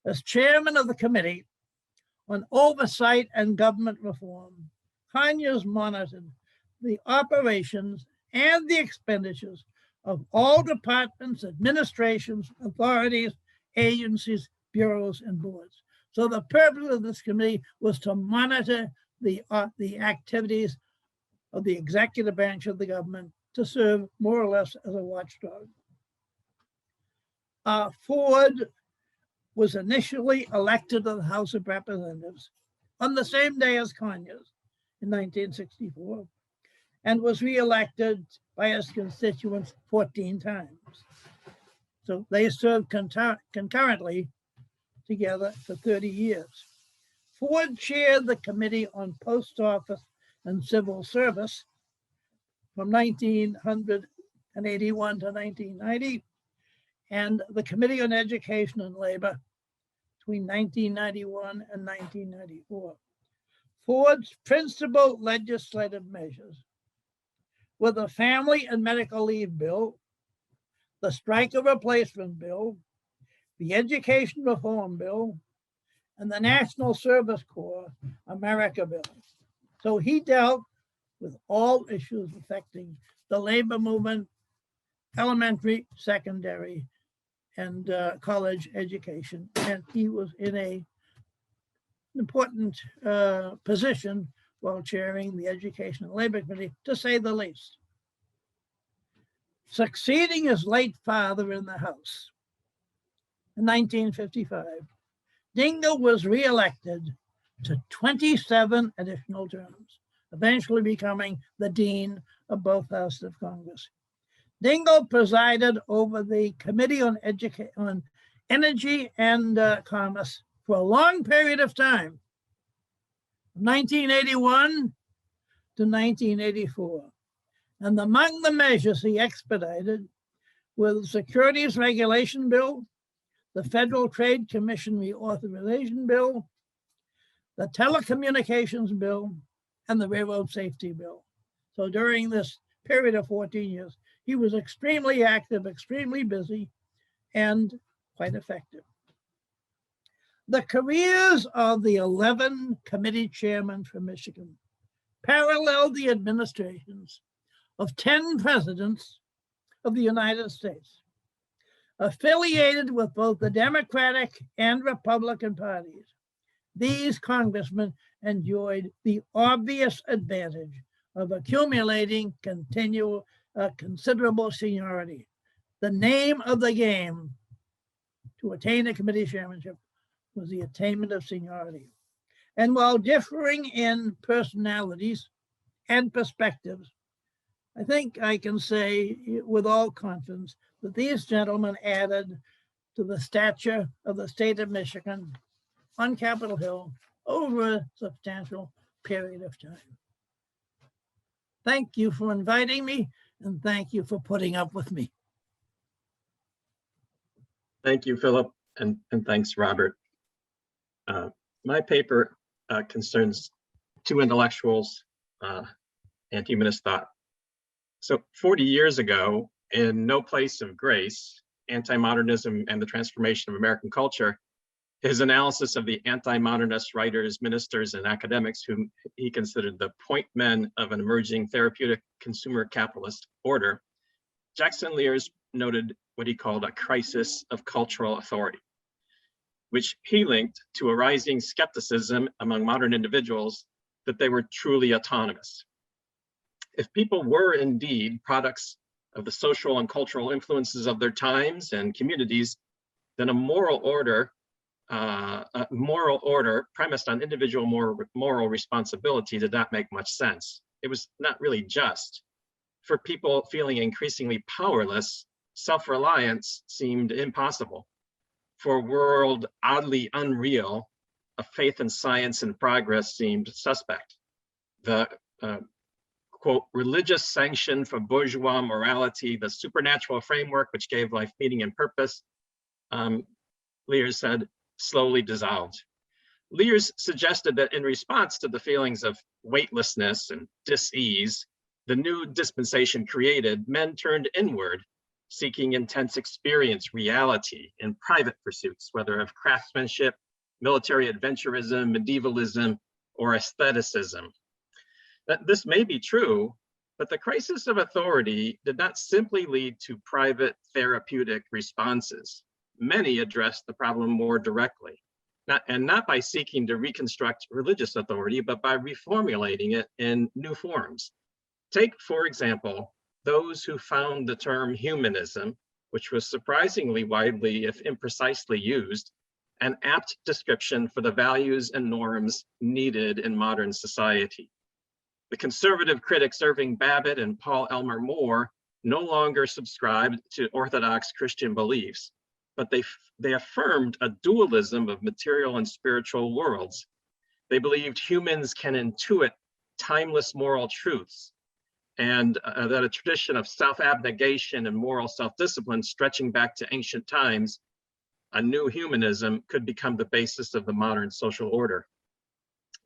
as chairman of the Committee on Oversight and Government Reform, Conyers monitored the operations and the expenditures of all departments, administrations, authorities, agencies, bureaus, and boards. So the purpose of this committee was to monitor the activities of the executive branch of the government to serve more or less as a watchdog. Ford was initially elected to the House of Representatives on the same day as Conyers in 1964 and was reelected by his constituents 14 times. So they served concurrently together for 30 years. Ford chaired the Committee on Post Office and Civil Service from 1981 to 1990, and the Committee on Education and Labor between 1991 and 1994. Ford's principal legislative measures were the Family and Medical Leave Bill, the Striker Replacement Bill, the Education Reform Bill, and the National Service Corps America Bill. So he dealt with all issues affecting the labor movement, elementary, secondary, and college education. And he was in an important position while chairing the Education and Labor Committee, to say the least. Succeeding his late father in the House in 1955, Dingell was reelected to 27 additional terms, eventually becoming the dean of both houses of Congress. Dingell presided over the Committee on Energy and Commerce for a long period of time, 1981 to 1984. And among the measures he expedited were the Securities Regulation Bill, the Federal Trade Commission Reauthorization Bill, the Telecommunications Bill, and the Railroad Safety Bill. So during this period of 14 years, he was extremely active, extremely busy, and quite effective. The careers of the 11 committee chairmen from Michigan paralleled the administrations of 10 presidents of the United States, affiliated with both the Democratic and Republican parties. These congressmen enjoyed the obvious advantage of accumulating considerable seniority. The name of the game to attain a committee chairmanship was the attainment of seniority. And while differing in personalities and perspectives, I think I can say with all confidence that these gentlemen added to the stature of the state of Michigan on Capitol Hill over a substantial period of time. Thank you for inviting me, and thank you for putting up with me. Thank you, Philip, and thanks, Robert. My paper concerns two intellectuals and humanist thought. So 40 years ago, in No Place of Grace, Anti-Modernism and the Transformation of American Culture, his analysis of the anti-modernist writers, ministers, and academics whom he considered the point men of an emerging therapeutic consumer capitalist order, Jackson Lears noted what he called a crisis of cultural authority, which he linked to a rising skepticism among modern individuals that they were truly autonomous. If people were indeed products of the social and cultural influences of their times and communities, then a moral order premised on individual moral responsibility did not make much sense. It was not really just. For people feeling increasingly powerless, self-reliance seemed impossible. For a world oddly unreal, a faith in science and progress seemed suspect. The quote, religious sanction for bourgeois morality, the supernatural framework which gave life meaning and purpose, Lears said, slowly dissolved. Lears suggested that in response to the feelings of weightlessness and dis-ease, the new dispensation created, men turned inward, seeking intense experience, reality in private pursuits, whether of craftsmanship, military adventurism, medievalism, or aestheticism. That this may be true, but the crisis of authority did not simply lead to private therapeutic responses. Many addressed the problem more directly, not by seeking to reconstruct religious authority, but by reformulating it in new forms. Take, for example, those who found the term humanism, which was surprisingly widely, if imprecisely used, an apt description for the values and norms needed in modern society. The conservative critics Irving Babbitt and Paul Elmer Moore no longer subscribed to Orthodox Christian beliefs, but they affirmed a dualism of material and spiritual worlds. They believed humans can intuit timeless moral truths, and that a tradition of self-abnegation and moral self-discipline stretching back to ancient times, a new humanism could become the basis of the modern social order.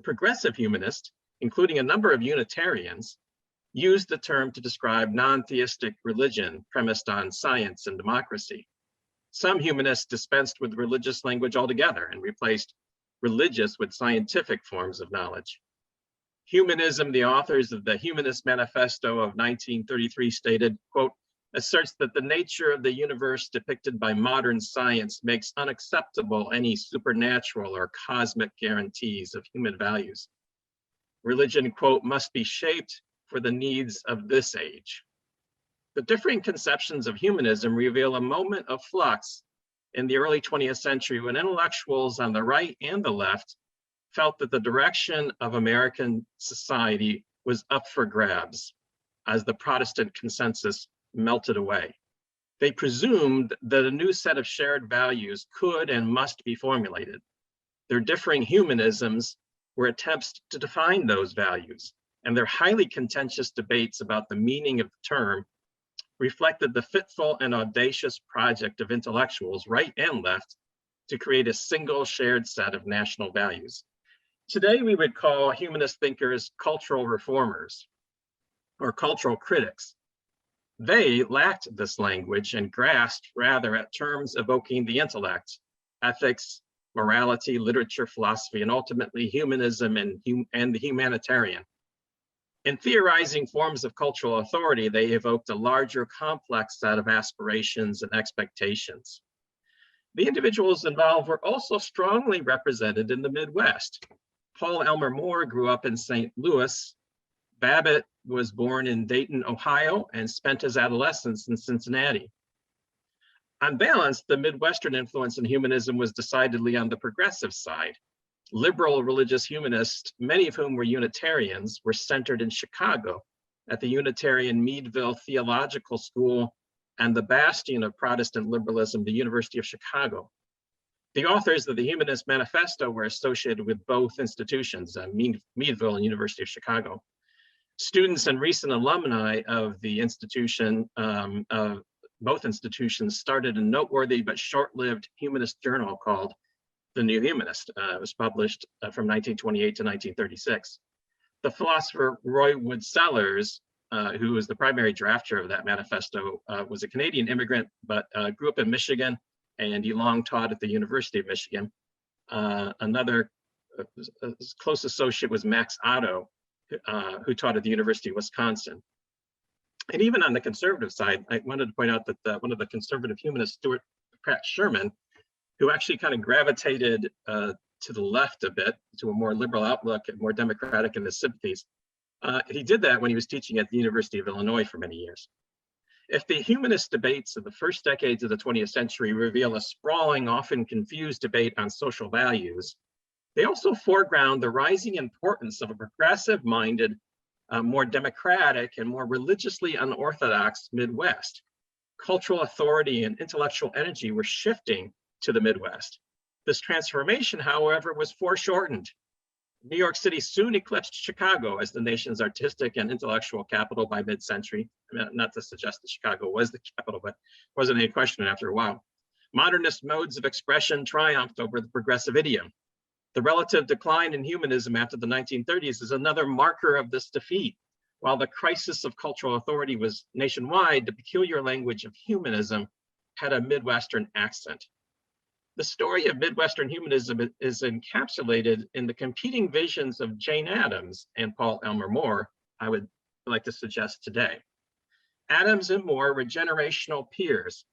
Progressive humanists, including a number of Unitarians, used the term to describe non-theistic religion premised on science and democracy. Some humanists dispensed with religious language altogether and replaced religious with scientific forms of knowledge. Humanism, the authors of the Humanist Manifesto of 1933 stated, quote, asserts that the nature of the universe depicted by modern science makes unacceptable any supernatural or cosmic guarantees of human values. Religion, quote, must be shaped for the needs of this age. The differing conceptions of humanism reveal a moment of flux in the early 20th century when intellectuals on the right and the left felt that the direction of American society was up for grabs as the Protestant consensus melted away. They presumed that a new set of shared values could and must be formulated. Their differing humanisms were attempts to define those values, and their highly contentious debates about the meaning of the term reflected the fitful and audacious project of intellectuals, right and left, to create a single shared set of national values. Today, we would call humanist thinkers cultural reformers or cultural critics. They lacked this language and grasped rather at terms evoking the intellect, ethics, morality, literature, philosophy, and ultimately humanism and the humanitarian. In theorizing forms of cultural authority, they evoked a larger, complex set of aspirations and expectations. The individuals involved were also strongly represented in the Midwest. Paul Elmer Moore grew up in St. Louis. Babbitt was born in Dayton, Ohio, and spent his adolescence in Cincinnati. On balance, the Midwestern influence in humanism was decidedly on the progressive side. Liberal religious humanists, many of whom were Unitarians, were centered in Chicago at the Unitarian Meadville Theological School and the bastion of Protestant liberalism, the University of Chicago. The authors of the Humanist Manifesto were associated with both institutions, Meadville and University of Chicago. Students and recent alumni of the institution, of both institutions, started a noteworthy but short-lived humanist journal called The New Humanist. It was published from 1928 to 1936. The philosopher Roy Wood Sellers, who was the primary drafter of that manifesto, was a Canadian immigrant, but grew up in Michigan, and he long taught at the University of Michigan. Another close associate was Max Otto, who taught at the University of Wisconsin. And even on the conservative side, I wanted to point out that one of the conservative humanists, Stuart Pratt Sherman, who actually kind of gravitated to the left a bit, to a more liberal outlook and more democratic in his sympathies. He did that when he was teaching at the University of Illinois for many years. If the humanist debates of the first decades of the 20th century reveal a sprawling, often confused debate on social values, they also foreground the rising importance of a progressive-minded, more democratic and more religiously unorthodox Midwest. Cultural authority and intellectual energy were shifting to the Midwest. This transformation, however, was foreshortened. New York City soon eclipsed Chicago as the nation's artistic and intellectual capital by mid-century. I mean, not to suggest that Chicago was the capital, but wasn't any question after a while. Modernist modes of expression triumphed over the progressive idiom. The relative decline in humanism after the 1930s is another marker of this defeat. While the crisis of cultural authority was nationwide, the peculiar language of humanism had a Midwestern accent. The story of Midwestern humanism is encapsulated in the competing visions of Jane Addams and Paul Elmer Moore, I would like to suggest today. Addams and Moore were generational peers.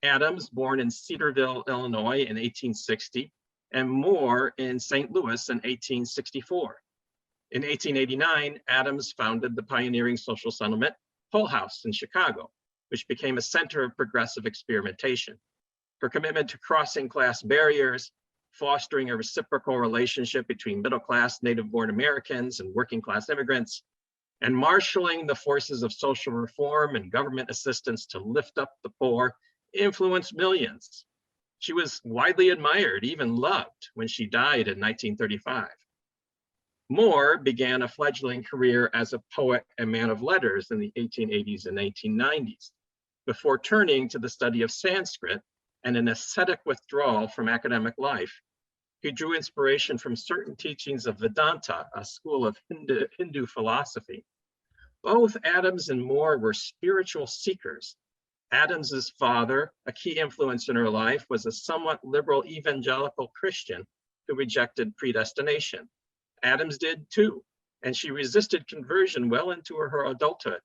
Addams, born in Cedarville, Illinois in 1860, and Moore in St. Louis in 1864. In 1889, Addams founded the pioneering social settlement Hull House in Chicago, which became a center of progressive experimentation. Her commitment to crossing class barriers, fostering a reciprocal relationship between middle-class native-born Americans and working-class immigrants, and marshaling the forces of social reform and government assistance to lift up the poor, influenced millions. She was widely admired, even loved, when she died in 1935. Moore began a fledgling career as a poet and man of letters in the 1880s and 1990s, before turning to the study of Sanskrit and an ascetic withdrawal from academic life. He drew inspiration from certain teachings of Vedanta, a school of Hindu philosophy. Both Addams and Moore were spiritual seekers. Addams's father, a key influence in her life, was a somewhat liberal evangelical Christian who rejected predestination. Addams did too, and she resisted conversion well into her adulthood.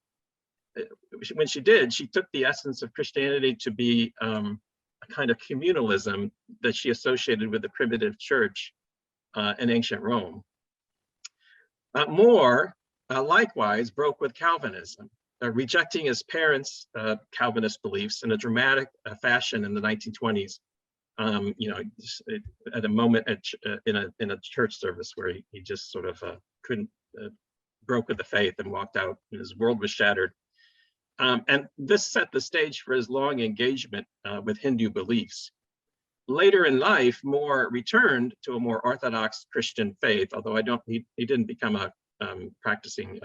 When she did, she took the essence of Christianity to be a kind of communalism that she associated with the primitive church in ancient Rome. Moore likewise broke with Calvinism, rejecting his parents' Calvinist beliefs in a dramatic fashion in the 1920s. At a moment in a church service where he just sort of broke with the faith and walked out, and his world was shattered. And this set the stage for his long engagement with Hindu beliefs. Later in life, Moore returned to a more orthodox Christian faith, although he didn't become a practicing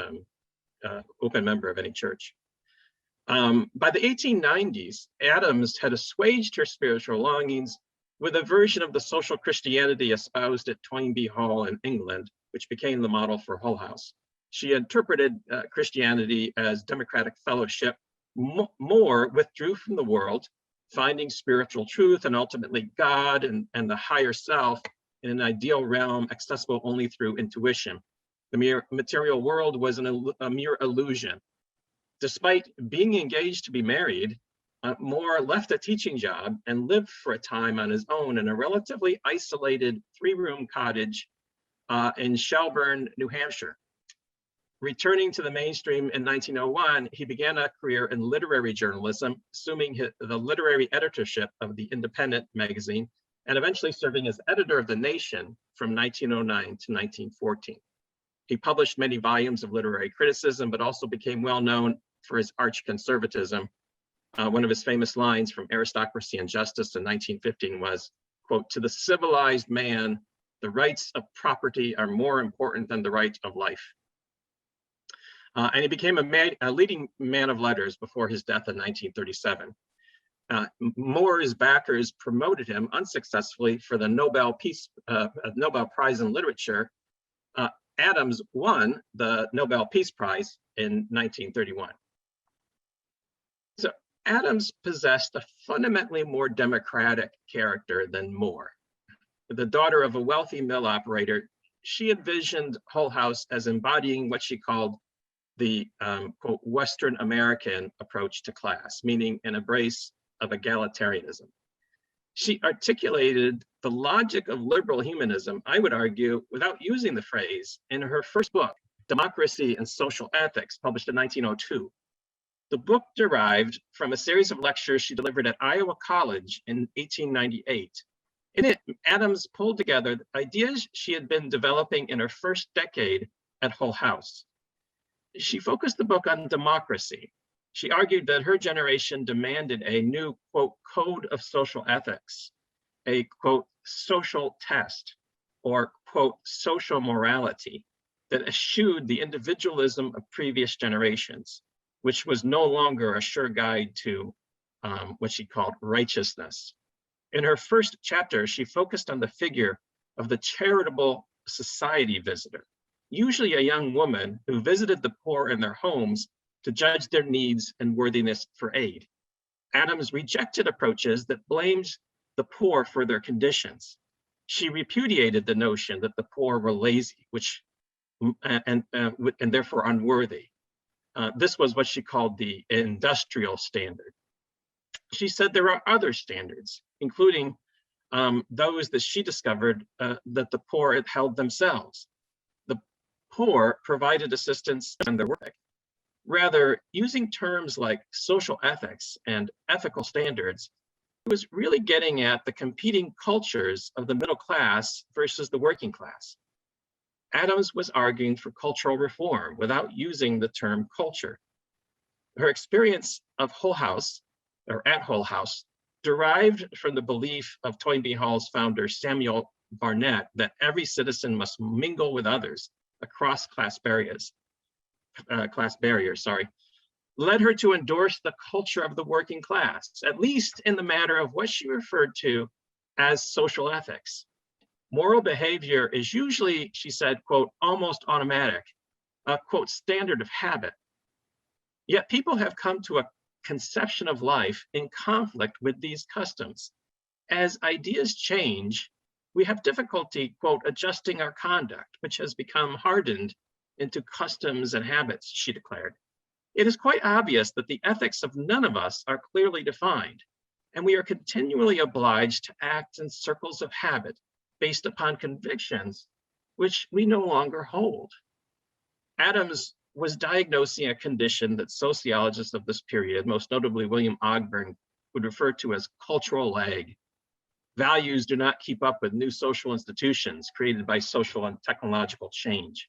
open member of any church. By the 1890s, Addams had assuaged her spiritual longings with a version of the social Christianity espoused at Toynbee Hall in England, which became the model for Hull House. She interpreted Christianity as democratic fellowship. More withdrew from the world, finding spiritual truth and ultimately God and the higher self in an ideal realm accessible only through intuition. The mere material world was a mere illusion. Despite being engaged to be married, Moore left a teaching job and lived for a time on his own in a relatively isolated 3-room cottage in Shelburne, New Hampshire. Returning to the mainstream in 1901, he began a career in literary journalism, assuming the literary editorship of the Independent magazine, and eventually serving as editor of The Nation from 1909 to 1914. He published many volumes of literary criticism, but also became well known for his arch conservatism. One of his famous lines from Aristocracy and Justice in 1915 was, quote, "To the civilized man, the rights of property are more important than the right of life." And he became a leading man of letters before his death in 1937. Moore's backers promoted him unsuccessfully for the Nobel Prize in Literature. Adams won the Nobel Peace Prize in 1931. So Adams possessed a fundamentally more democratic character than Moore. The daughter of a wealthy mill operator, she envisioned Hull House as embodying what she called the quote, Western American approach to class, meaning an embrace of egalitarianism. She articulated the logic of liberal humanism, I would argue, without using the phrase, in her first book, Democracy and Social Ethics, published in 1902. The book derived from a series of lectures she delivered at Iowa College in 1898. In it, Adams pulled together ideas she had been developing in her first decade at Hull House. She focused the book on democracy. She argued that her generation demanded a new, quote, code of social ethics, a, quote, social test, or, quote, social morality that eschewed the individualism of previous generations, which was no longer a sure guide to what she called righteousness. In her first chapter, she focused on the figure of the charitable society visitor, usually a young woman who visited the poor in their homes to judge their needs and worthiness for aid. Adams rejected approaches that blamed the poor for their conditions. She repudiated the notion that the poor were lazy, and therefore unworthy. This was what she called the industrial standard. She said there are other standards, including those that she discovered that the poor had held themselves. The poor provided assistance in their work. Rather, using terms like social ethics and ethical standards, it was really getting at the competing cultures of the middle class versus the working class. Adams was arguing for cultural reform without using the term culture. Her experience of Hull House, or at Hull House, derived from the belief of Toynbee Hall's founder, Samuel Barnett, that every citizen must mingle with others across class barriers, led her to endorse the culture of the working class, at least in the matter of what she referred to as social ethics. Moral behavior is usually, she said, quote, almost automatic, a quote, standard of habit. Yet people have come to a conception of life in conflict with these customs. As ideas change, we have difficulty, quote, adjusting our conduct, which has become hardened into customs and habits, she declared. It is quite obvious that the ethics of none of us are clearly defined, and we are continually obliged to act in circles of habit based upon convictions which we no longer hold. Adams was diagnosing a condition that sociologists of this period, most notably William Ogburn, would refer to as cultural lag. Values do not keep up with new social institutions created by social and technological change.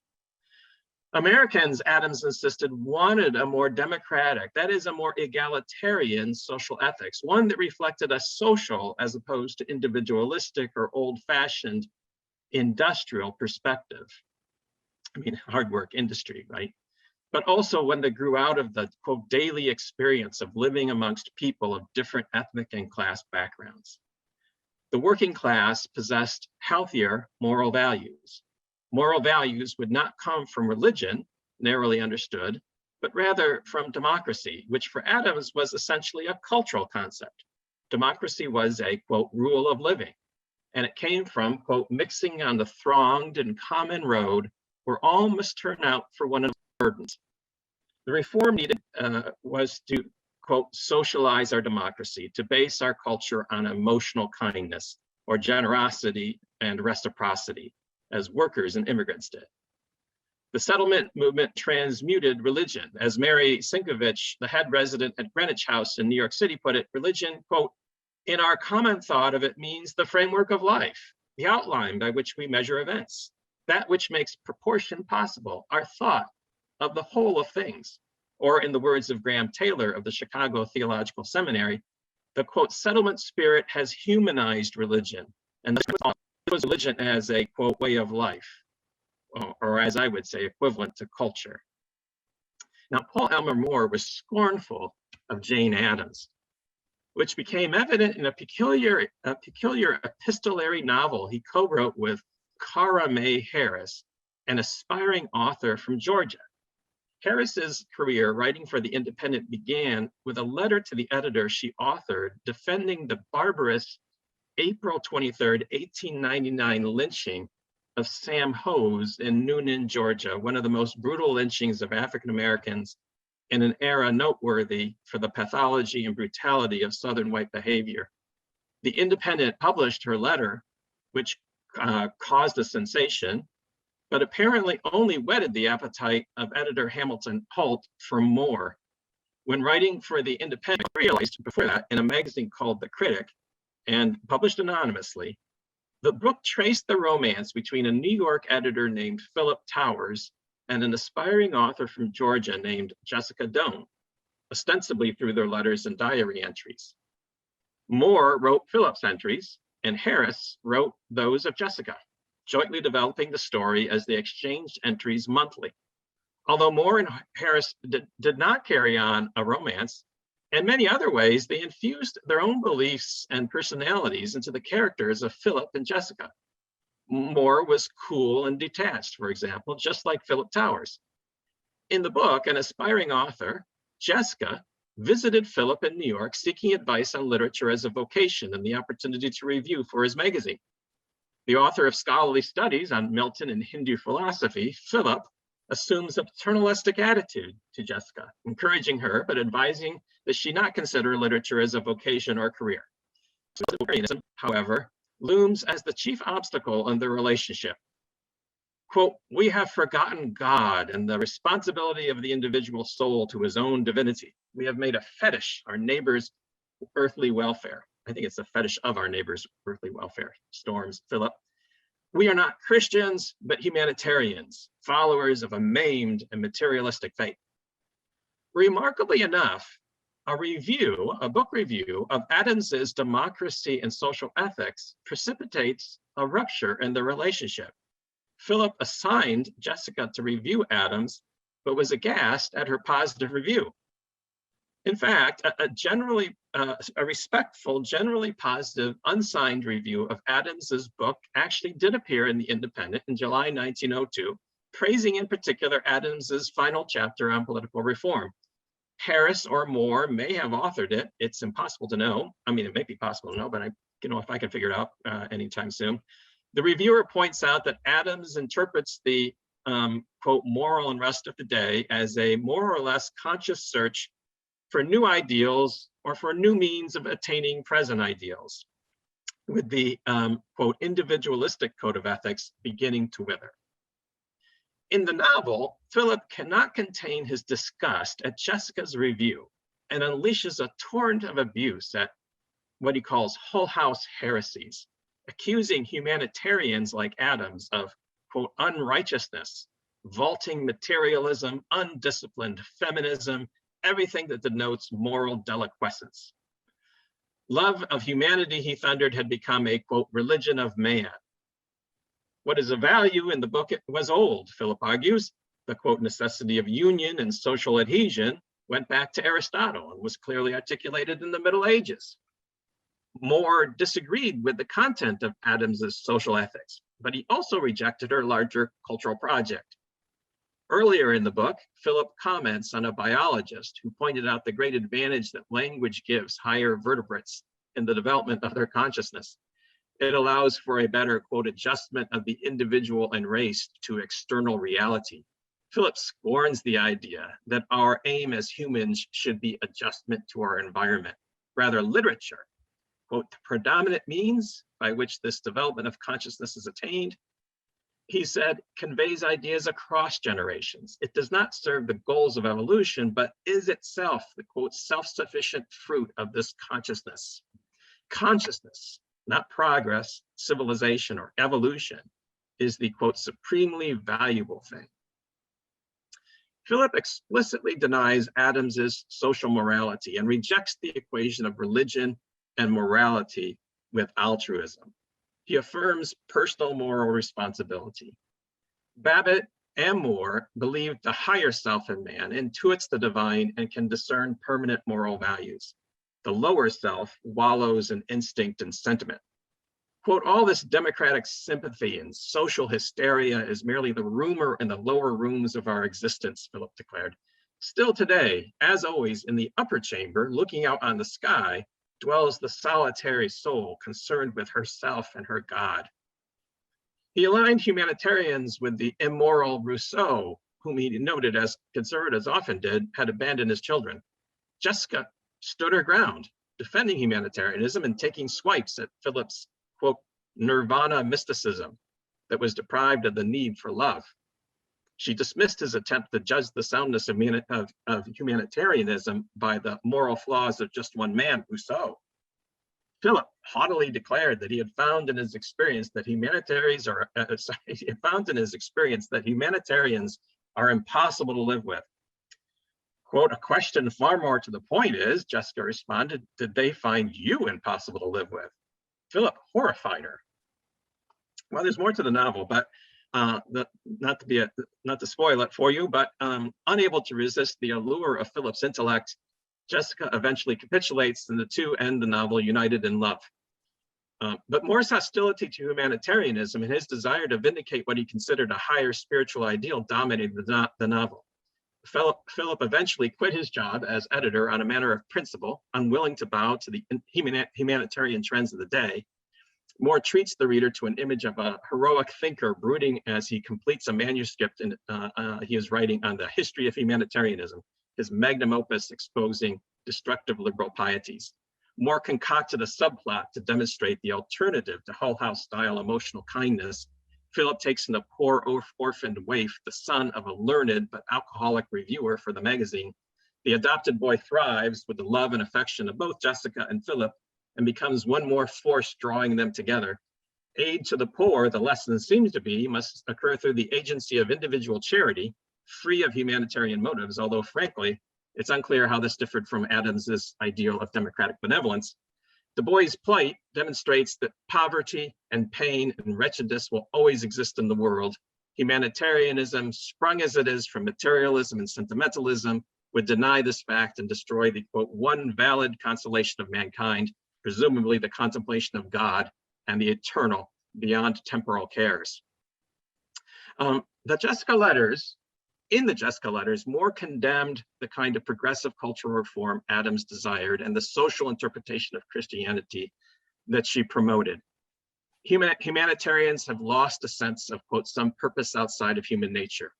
Americans, Adams insisted, wanted a more democratic, that is, a more egalitarian social ethics, one that reflected a social as opposed to individualistic or old-fashioned industrial perspective. I mean, hard work industry, right? But also one that grew out of the, quote, daily experience of living amongst people of different ethnic and class backgrounds. the working class possessed healthier moral values. Moral values would not come from religion, narrowly understood, but rather from democracy, which for Adams was essentially a cultural concept. Democracy was a, quote, rule of living, and it came from, quote, mixing on the thronged and common road where all must turn out for one another's burdens. The reform needed was to, quote, socialize our democracy, to base our culture on emotional kindness or generosity and reciprocity, as workers and immigrants did. The settlement movement transmuted religion. As Mary Sinkovich, the head resident at Greenwich House in New York City, put it, religion, quote, in our common thought of it means the framework of life, the outline by which we measure events, that which makes proportion possible, our thought of the whole of things. Or in the words of Graham Taylor of the Chicago Theological Seminary, the, quote, settlement spirit has humanized religion, and this was religion as a, quote, way of life, or as I would say, equivalent to culture. Now, Paul Elmer More was scornful of Jane Addams, which became evident in a peculiar epistolary novel he co-wrote with Cara Mae Harris, an aspiring author from Georgia. Harris's career writing for The Independent began with a letter to the editor she authored defending the barbarous April 23rd, 1899 lynching of Sam Hose in Noonan, Georgia, one of the most brutal lynchings of African Americans in an era noteworthy for the pathology and brutality of Southern white behavior. The Independent published her letter, which caused a sensation, but apparently only whetted the appetite of editor Hamilton Holt for more. When writing for The Independent, I realized before that in a magazine called The Critic and published anonymously, the book traced the romance between a New York editor named Philip Towers and an aspiring author from Georgia named Jessica Doan, ostensibly through their letters and diary entries. Moore wrote Philip's entries, and Harris wrote those of Jessica, jointly developing the story as they exchanged entries monthly. Although Moore and Harris did not carry on a romance, in many other ways, they infused their own beliefs and personalities into the characters of Philip and Jessica. Moore was cool and detached, for example, just like Philip Towers. In the book, an aspiring author, Jessica, visited Philip in New York seeking advice on literature as a vocation and the opportunity to review for his magazine. The author of scholarly studies on Milton and Hindu philosophy, Philip, assumes a paternalistic attitude to Jessica, encouraging her, but advising that she not consider literature as a vocation or career. Humanism, however, looms as the chief obstacle in their relationship. Quote, we have forgotten God and the responsibility of the individual soul to his own divinity. We have made a fetish our neighbor's earthly welfare. I think it's a fetish of our neighbor's earthly welfare, storms Philip. We are not Christians, but humanitarians, followers of a maimed and materialistic faith. Remarkably enough, a book review of Adams's Democracy and Social Ethics precipitates a rupture in the relationship. Philip assigned Jessica to review Adams, but was aghast at her positive review. In fact, a respectful, generally positive, unsigned review of Adams's book actually did appear in The Independent in July 1902, praising in particular Adams's final chapter on political reform. Harris or Moore may have authored it. It's impossible to know. I mean, it may be possible to know, but if I can figure it out anytime soon. The reviewer points out that Adams interprets the quote, moral unrest of the day as a more or less conscious search for new ideals or for new means of attaining present ideals, with the quote, individualistic code of ethics beginning to wither. In the novel, Philip cannot contain his disgust at Jessica's review and unleashes a torrent of abuse at what he calls Hull House heresies, accusing humanitarians like Adams of, quote, unrighteousness, vaulting materialism, undisciplined feminism, everything that denotes moral deliquescence. Love of humanity, he thundered, had become a, quote, religion of man. What is of value in the book was old, Philip argues. The, quote, necessity of union and social adhesion went back to Aristotle and was clearly articulated in the Middle Ages. More disagreed with the content of Adams's social ethics, but he also rejected her larger cultural project. Earlier in the book, Philip comments on a biologist who pointed out the great advantage that language gives higher vertebrates in the development of their consciousness. It allows for a better, quote, adjustment of the individual and race to external reality. Philip scorns the idea that our aim as humans should be adjustment to our environment. Rather, literature, quote, the predominant means by which this development of consciousness is attained, he said, conveys ideas across generations. It does not serve the goals of evolution, but is itself the, quote, self-sufficient fruit of this consciousness. Consciousness, not progress, civilization, or evolution, is the, quote, supremely valuable thing. Philip explicitly denies Adams's social morality and rejects the equation of religion and morality with altruism. He affirms personal moral responsibility. Babbitt and Moore believed the higher self in man intuits the divine and can discern permanent moral values. The lower self wallows in instinct and sentiment. Quote, all this democratic sympathy and social hysteria is merely the rumor in the lower rooms of our existence, Philip declared. Still today, as always, in the upper chamber, looking out on the sky, dwells the solitary soul concerned with herself and her God. He aligned humanitarians with the immoral Rousseau, whom he noted, as conservatives often did, had abandoned his children. Jessica stood her ground, defending humanitarianism and taking swipes at Philip's, quote, nirvana mysticism that was deprived of the need for love. She dismissed his attempt to judge the soundness of humanitarianism by the moral flaws of just one man, Rousseau. Philip haughtily declared that he had found in his experience that humanitarians are impossible to live with. Quote, a question far more to the point is, Jessica responded, did they find you impossible to live with? Philip horrified her. Well, there's more to the novel, but not to spoil it for you, but unable to resist the allure of Philip's intellect, Jessica eventually capitulates and the two end the novel united in love. But Moore's hostility to humanitarianism and his desire to vindicate what he considered a higher spiritual ideal dominated the novel. Philip eventually quit his job as editor on a matter of principle, unwilling to bow to the humanitarian trends of the day. Moore treats the reader to an image of a heroic thinker brooding as he completes a manuscript he is writing on the history of humanitarianism, his magnum opus exposing destructive liberal pieties. Moore concocted a subplot to demonstrate the alternative to Hull House style emotional kindness. Philip takes in a poor orphaned waif, the son of a learned but alcoholic reviewer for the magazine. The adopted boy thrives with the love and affection of both Jessica and Philip and becomes one more force drawing them together. Aid to the poor, the lesson seems to be, must occur through the agency of individual charity, free of humanitarian motives, although frankly, it's unclear how this differed from Adams's ideal of democratic benevolence. Du Bois' plight demonstrates that poverty and pain and wretchedness will always exist in the world. Humanitarianism, sprung as it is from materialism and sentimentalism, would deny this fact and destroy the, quote, one valid consolation of mankind, presumably the contemplation of God and the eternal beyond temporal cares. In the Jessica letters, Moore condemned the kind of progressive cultural reform Adams desired and the social interpretation of Christianity that she promoted. Humanitarians have lost a sense of, quote, some purpose outside of human nature.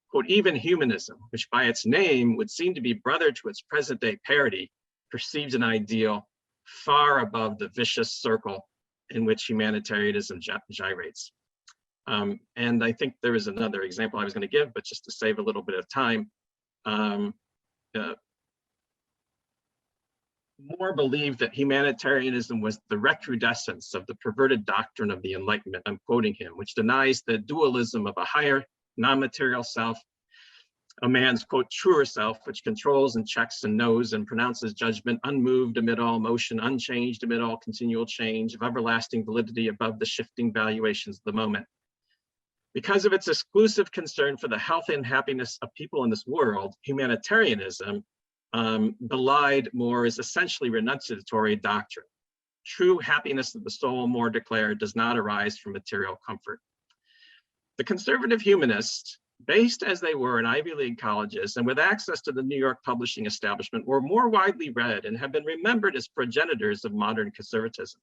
Quote, even humanism, which by its name would seem to be brother to its present day parody, perceives an ideal far above the vicious circle in which humanitarianism gyrates. And I think there is another example I was going to give, but just to save a little bit of time, Moore believed that humanitarianism was the recrudescence of the perverted doctrine of the Enlightenment, I'm quoting him, which denies the dualism of a higher non-material self, a man's, quote, truer self, which controls and checks and knows and pronounces judgment unmoved amid all motion, unchanged amid all continual change, of everlasting validity above the shifting valuations of the moment. Because of its exclusive concern for the health and happiness of people in this world, humanitarianism belied Moore's essentially renunciatory doctrine. True happiness of the soul, More declared, does not arise from material comfort. The conservative humanists, based as they were in Ivy League colleges and with access to the New York publishing establishment, were more widely read and have been remembered as progenitors of modern conservatism.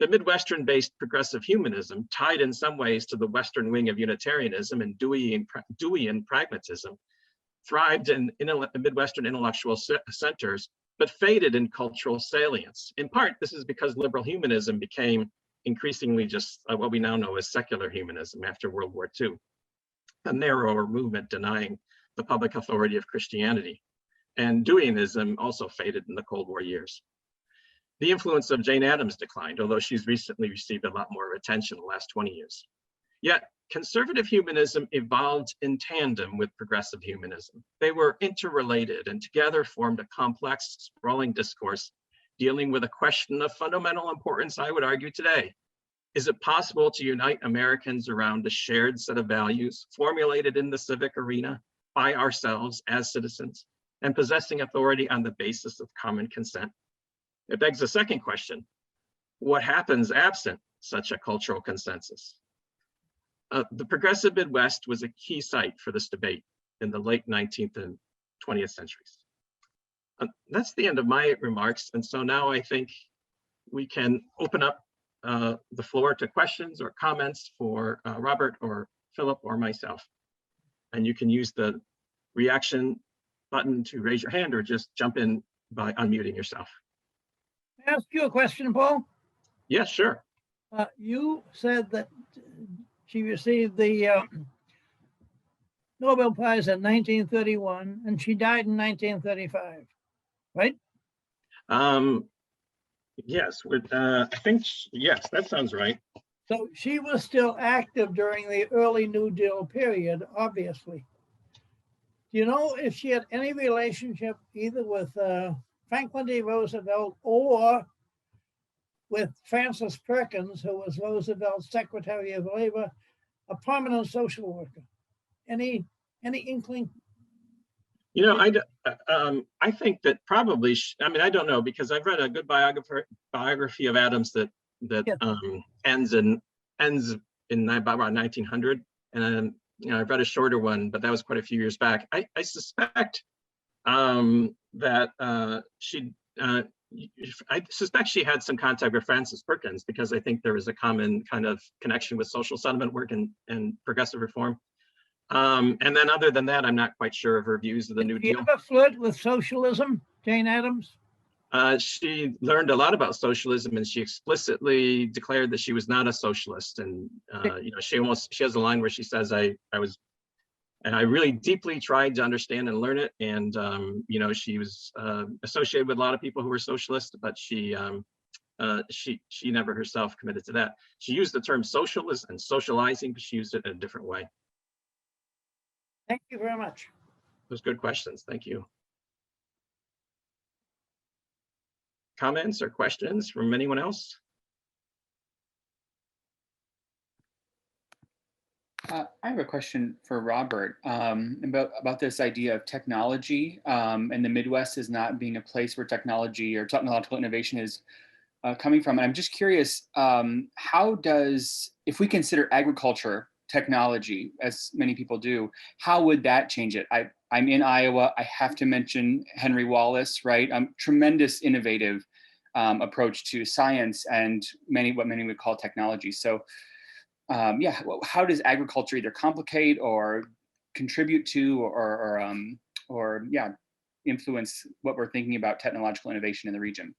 The Midwestern-based progressive humanism, tied in some ways to the Western wing of Unitarianism and Deweyan pragmatism, thrived in Midwestern intellectual centers, but faded in cultural salience. In part, this is because liberal humanism became increasingly just what we now know as secular humanism after World War II, a narrower movement denying the public authority of Christianity. And Deweyanism also faded in the Cold War years. The influence of Jane Addams declined, although she's recently received a lot more attention in the last 20 years. Yet, conservative humanism evolved in tandem with progressive humanism. They were interrelated and together formed a complex, sprawling discourse dealing with a question of fundamental importance, I would argue today. Is it possible to unite Americans around a shared set of values formulated in the civic arena by ourselves as citizens and possessing authority on the basis of common consent? It begs a second question. What happens absent such a cultural consensus? The progressive Midwest was a key site for this debate in the late 19th and 20th centuries. That's the end of my remarks. And so now I think we can open up the floor to questions or comments for Robert or Philip or myself. And you can use the reaction button to raise your hand or just jump in by unmuting yourself. May I ask you a question, Paul? Yeah, sure. You said that she received the Nobel Prize in 1931 and she died in 1935, right? Yes, I think, yes, that sounds right. So she was still active during the early New Deal period, obviously. Do you know if she had any relationship either with Franklin D. Roosevelt or with Francis Perkins, who was Roosevelt's Secretary of Labor, a prominent social worker? Any inkling? You know, I think that probably, I mean, I don't know, because I've read a good biography of Addams that ends in about 1900, and then I've read a shorter one, but that was quite a few years back. I suspect that I suspect she had some contact with Francis Perkins, because I think there was a common kind of connection with social settlement work and progressive reform. And then other than that, I'm not quite sure of her views of the New Deal. Did you ever flirt with socialism, Jane Addams? She learned a lot about socialism, and she explicitly declared that she was not a socialist. And she has a line where she says, "I really deeply tried to understand and learn it." And she was associated with a lot of people who were socialists, but she never herself committed to that. She used the term socialist and socializing, but she used it in a different way. Thank you very much. Those good questions. Thank you. Comments or questions from anyone else? I have a question for Robert about this idea of technology and the Midwest as not being a place where technology or technological innovation is coming from. And I'm just curious, if we consider agriculture technology, as many people do, how would that change it? I'm in Iowa. I have to mention Henry Wallace, right? Tremendous innovative approach to science and what many would call technology. So how does agriculture either complicate or contribute to or influence what we're thinking about technological innovation in the region?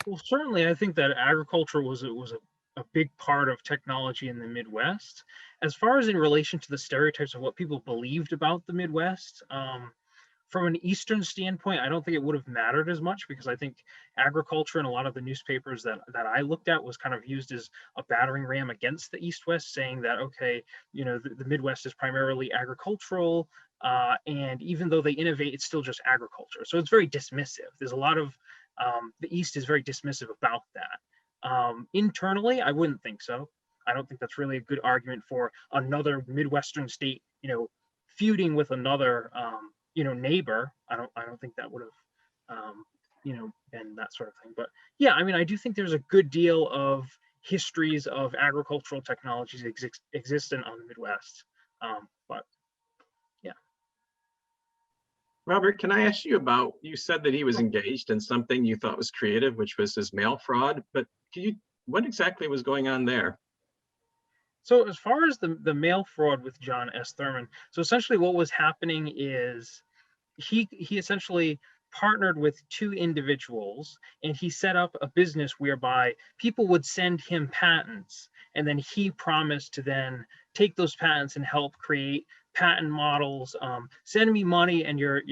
Well, certainly, I think that agriculture was a big part of technology in the Midwest. As far as in relation to the stereotypes of what people believed about the Midwest, from an Eastern standpoint, I don't think it would have mattered as much, because I think agriculture in a lot of the newspapers that I looked at was kind of used as a battering ram against the East-West, saying that, okay, the Midwest is primarily agricultural, and even though they innovate, it's still just agriculture. So it's very dismissive. There's a lot of, the East is very dismissive about that. Internally, I wouldn't think so. I don't think that's really a good argument for another Midwestern state, feuding with another, neighbor. I don't think that would have and that sort of thing. But yeah, I mean, I do think there's a good deal of histories of agricultural technologies existent on the Midwest. But yeah. Robert, can I ask you about, you said that he was engaged in something you thought was creative, which was his mail fraud, but what exactly was going on there? So as far as the mail fraud with John S. Thurman, so essentially what was happening is he essentially partnered with two individuals, and he set up a business whereby people would send him patents, and then he promised to then take those patents and help create patent models. Send me money and your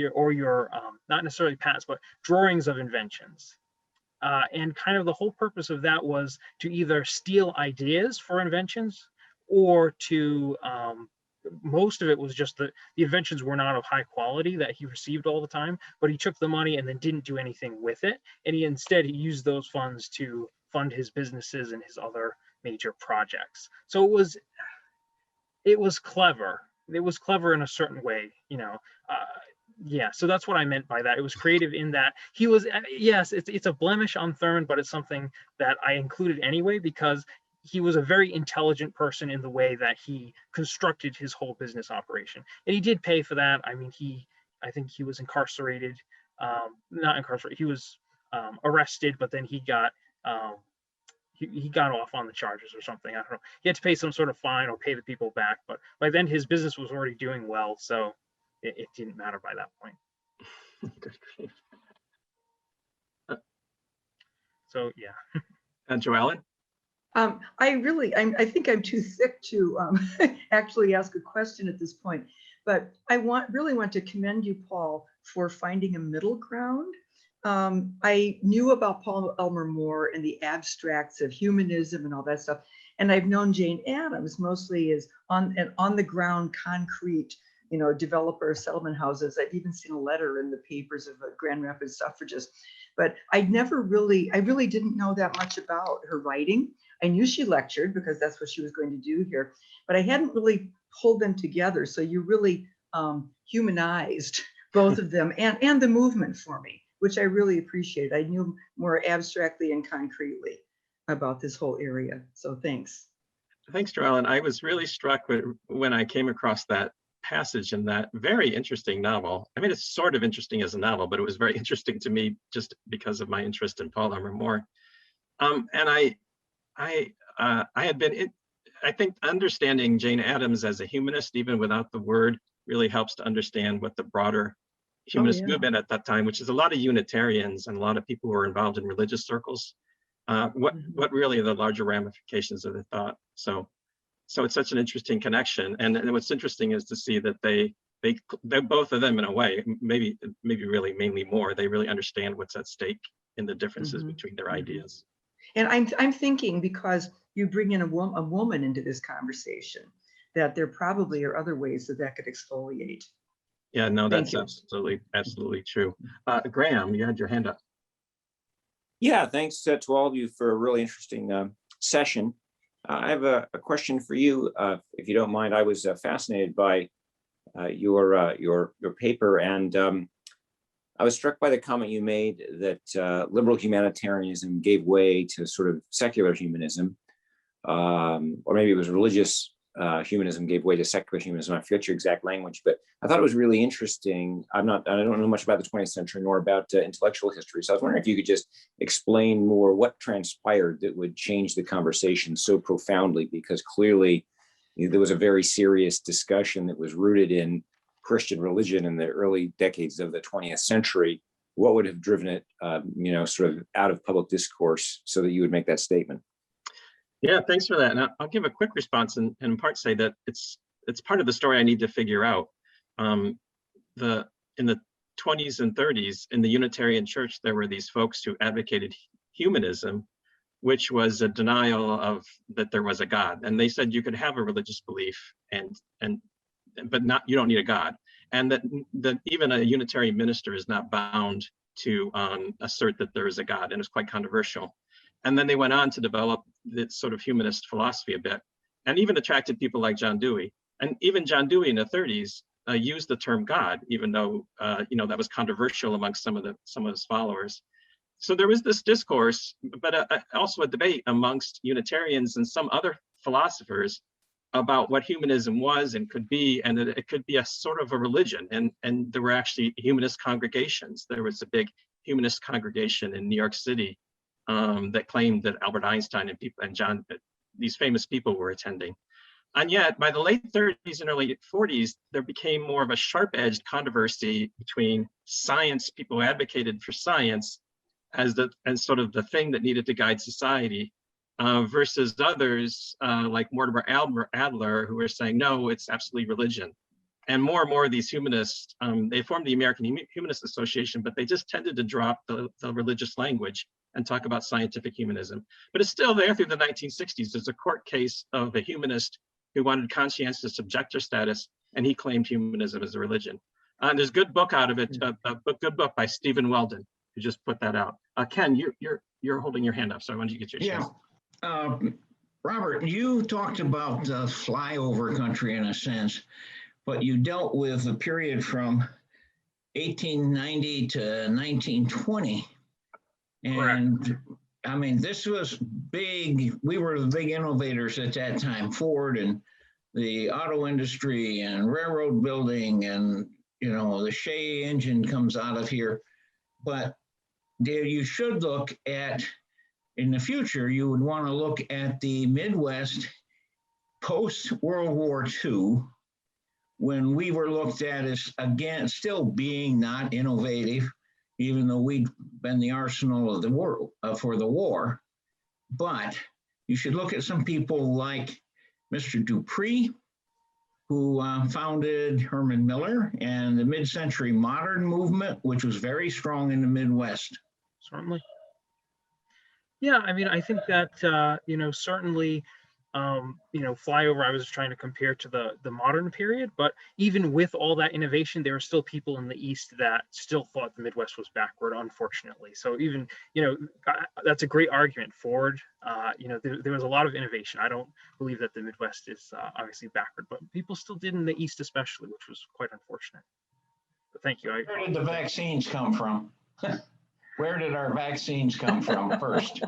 not necessarily patents, but drawings of inventions. And kind of the whole purpose of that was to either steal ideas for inventions, or to most of it was just the inventions were not of high quality that he received all the time, but he took the money and then didn't do anything with it. And he used those funds to fund his businesses and his other major projects. So it was clever. It was clever in a certain way, yeah, so that's what I meant by that. It was creative in that he was, yes, it's a blemish on Thurman, but it's something that I included anyway, because he was a very intelligent person in the way that he constructed his whole business operation. And he did pay for that. I mean, I think he was incarcerated, not incarcerated, he was arrested, but then he got off on the charges or something. I don't know. He had to pay some sort of fine or pay the people back, but by then his business was already doing well, so it didn't matter by that point. So yeah. And Joellen? I think I'm too sick to actually ask a question at this point, but I really want to commend you, Paul, for finding a middle ground. I knew about Paul Elmer More and the abstracts of humanism and all that stuff, and I've known Jane Addams mostly as on the ground, concrete, developer of settlement houses. I've even seen a letter in the papers of a Grand Rapids suffragist, but I really didn't know that much about her writing. I knew she lectured because that's what she was going to do here, but I hadn't really pulled them together. So you really humanized both of them and the movement for me, which I really appreciated. I knew more abstractly and concretely about this whole area. So thanks. Thanks, Joellen. I was really struck when I came across that passage in that very interesting novel. I mean, it's sort of interesting as a novel, but it was very interesting to me just because of my interest in Paul Elmer More. And I had been, I think understanding Jane Addams as a humanist, even without the word, really helps to understand what the broader humanist movement at that time, which is a lot of Unitarians and a lot of people who are involved in religious circles, what really are the larger ramifications of the thought. So it's such an interesting connection. And what's interesting is to see that they're both of them in a way, maybe really mainly More, they really understand what's at stake in the differences between their ideas. And I'm thinking, because you bring in a woman into this conversation, that there probably are other ways that could exfoliate. Yeah, no, that's absolutely true. Graham, you had your hand up. Yeah, thanks to all of you for a really interesting session. I have a question for you, if you don't mind. I was fascinated by your paper, and I was struck by the comment you made that liberal humanitarianism gave way to sort of secular humanism, or maybe it was religious humanism gave way to secular humanism. I forget your exact language, but I thought it was really interesting. I don't know much about the 20th century nor about intellectual history. So I was wondering if you could just explain more what transpired that would change the conversation so profoundly, because clearly there was a very serious discussion that was rooted in Christian religion in the early decades of the 20th century. What would have driven it, sort of out of public discourse so that you would make that statement? Yeah, thanks for that. And I'll give a quick response and in part say that it's part of the story I need to figure out. In the 20s and 30s in the Unitarian Church, there were these folks who advocated humanism, which was a denial of that there was a God. And they said you could have a religious belief but you don't need a God. And that even a Unitarian minister is not bound to assert that there is a God, and it's quite controversial. And then they went on to develop this sort of humanist philosophy a bit, and even attracted people like John Dewey. And even John Dewey in the 30s used the term God, even though that was controversial amongst some of his followers. So there was this discourse, but also a debate amongst Unitarians and some other philosophers about what humanism was and could be, and that it could be a sort of a religion. And there were actually humanist congregations. There was a big humanist congregation in New York City that claimed that Albert Einstein and these famous people were attending. And yet, by the late 30s and early 40s, there became more of a sharp-edged controversy between science, people who advocated for science as sort of the thing that needed to guide society, versus others like Mortimer Adler, who were saying, no, it's absolutely religion. And more of these humanists, they formed the American Humanist Association, but they just tended to drop the religious language and talk about scientific humanism. But it's still there through the 1960s. There's a court case of a humanist who wanted conscientious objector status, and he claimed humanism as a religion. There's a good book out of it, a good book by Stephen Weldon, who just put that out. Ken, you're holding your hand up, so I want you to get your chance. Yeah. Robert, you talked about the flyover country in a sense, but you dealt with a period from 1890 to 1920. And correct. I mean, this was big. We were the big innovators at that time, Ford and the auto industry and railroad building, and, you know, the Shea engine comes out of here. But there you should look at, in the future, you would want to look at the Midwest post-World War II, when we were looked at as, again, still being not innovative, even though we'd been the arsenal of the world for the war. But you should look at some people like Mr. Dupree, who founded Herman Miller and the mid-century modern movement, which was very strong in the Midwest. Certainly. Yeah, I mean, I think that, you know, certainly, you know, flyover, I was trying to compare to the modern period, but even with all that innovation, there are still people in the East that still thought the Midwest was backward, unfortunately. So even, you know, that's a great argument. Ford, you know, there was a lot of innovation. I don't believe that the Midwest is obviously backward, but people still did in the East especially, which was quite unfortunate. But thank you. Where did the vaccines come from? Where did our vaccines come from first?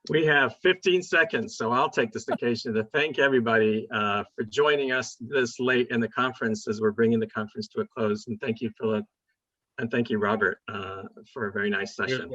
We have 15 seconds, so I'll take this occasion to thank everybody for joining us this late in the conference as we're bringing the conference to a close. And thank you, Philip, and thank you, Robert, for a very nice session.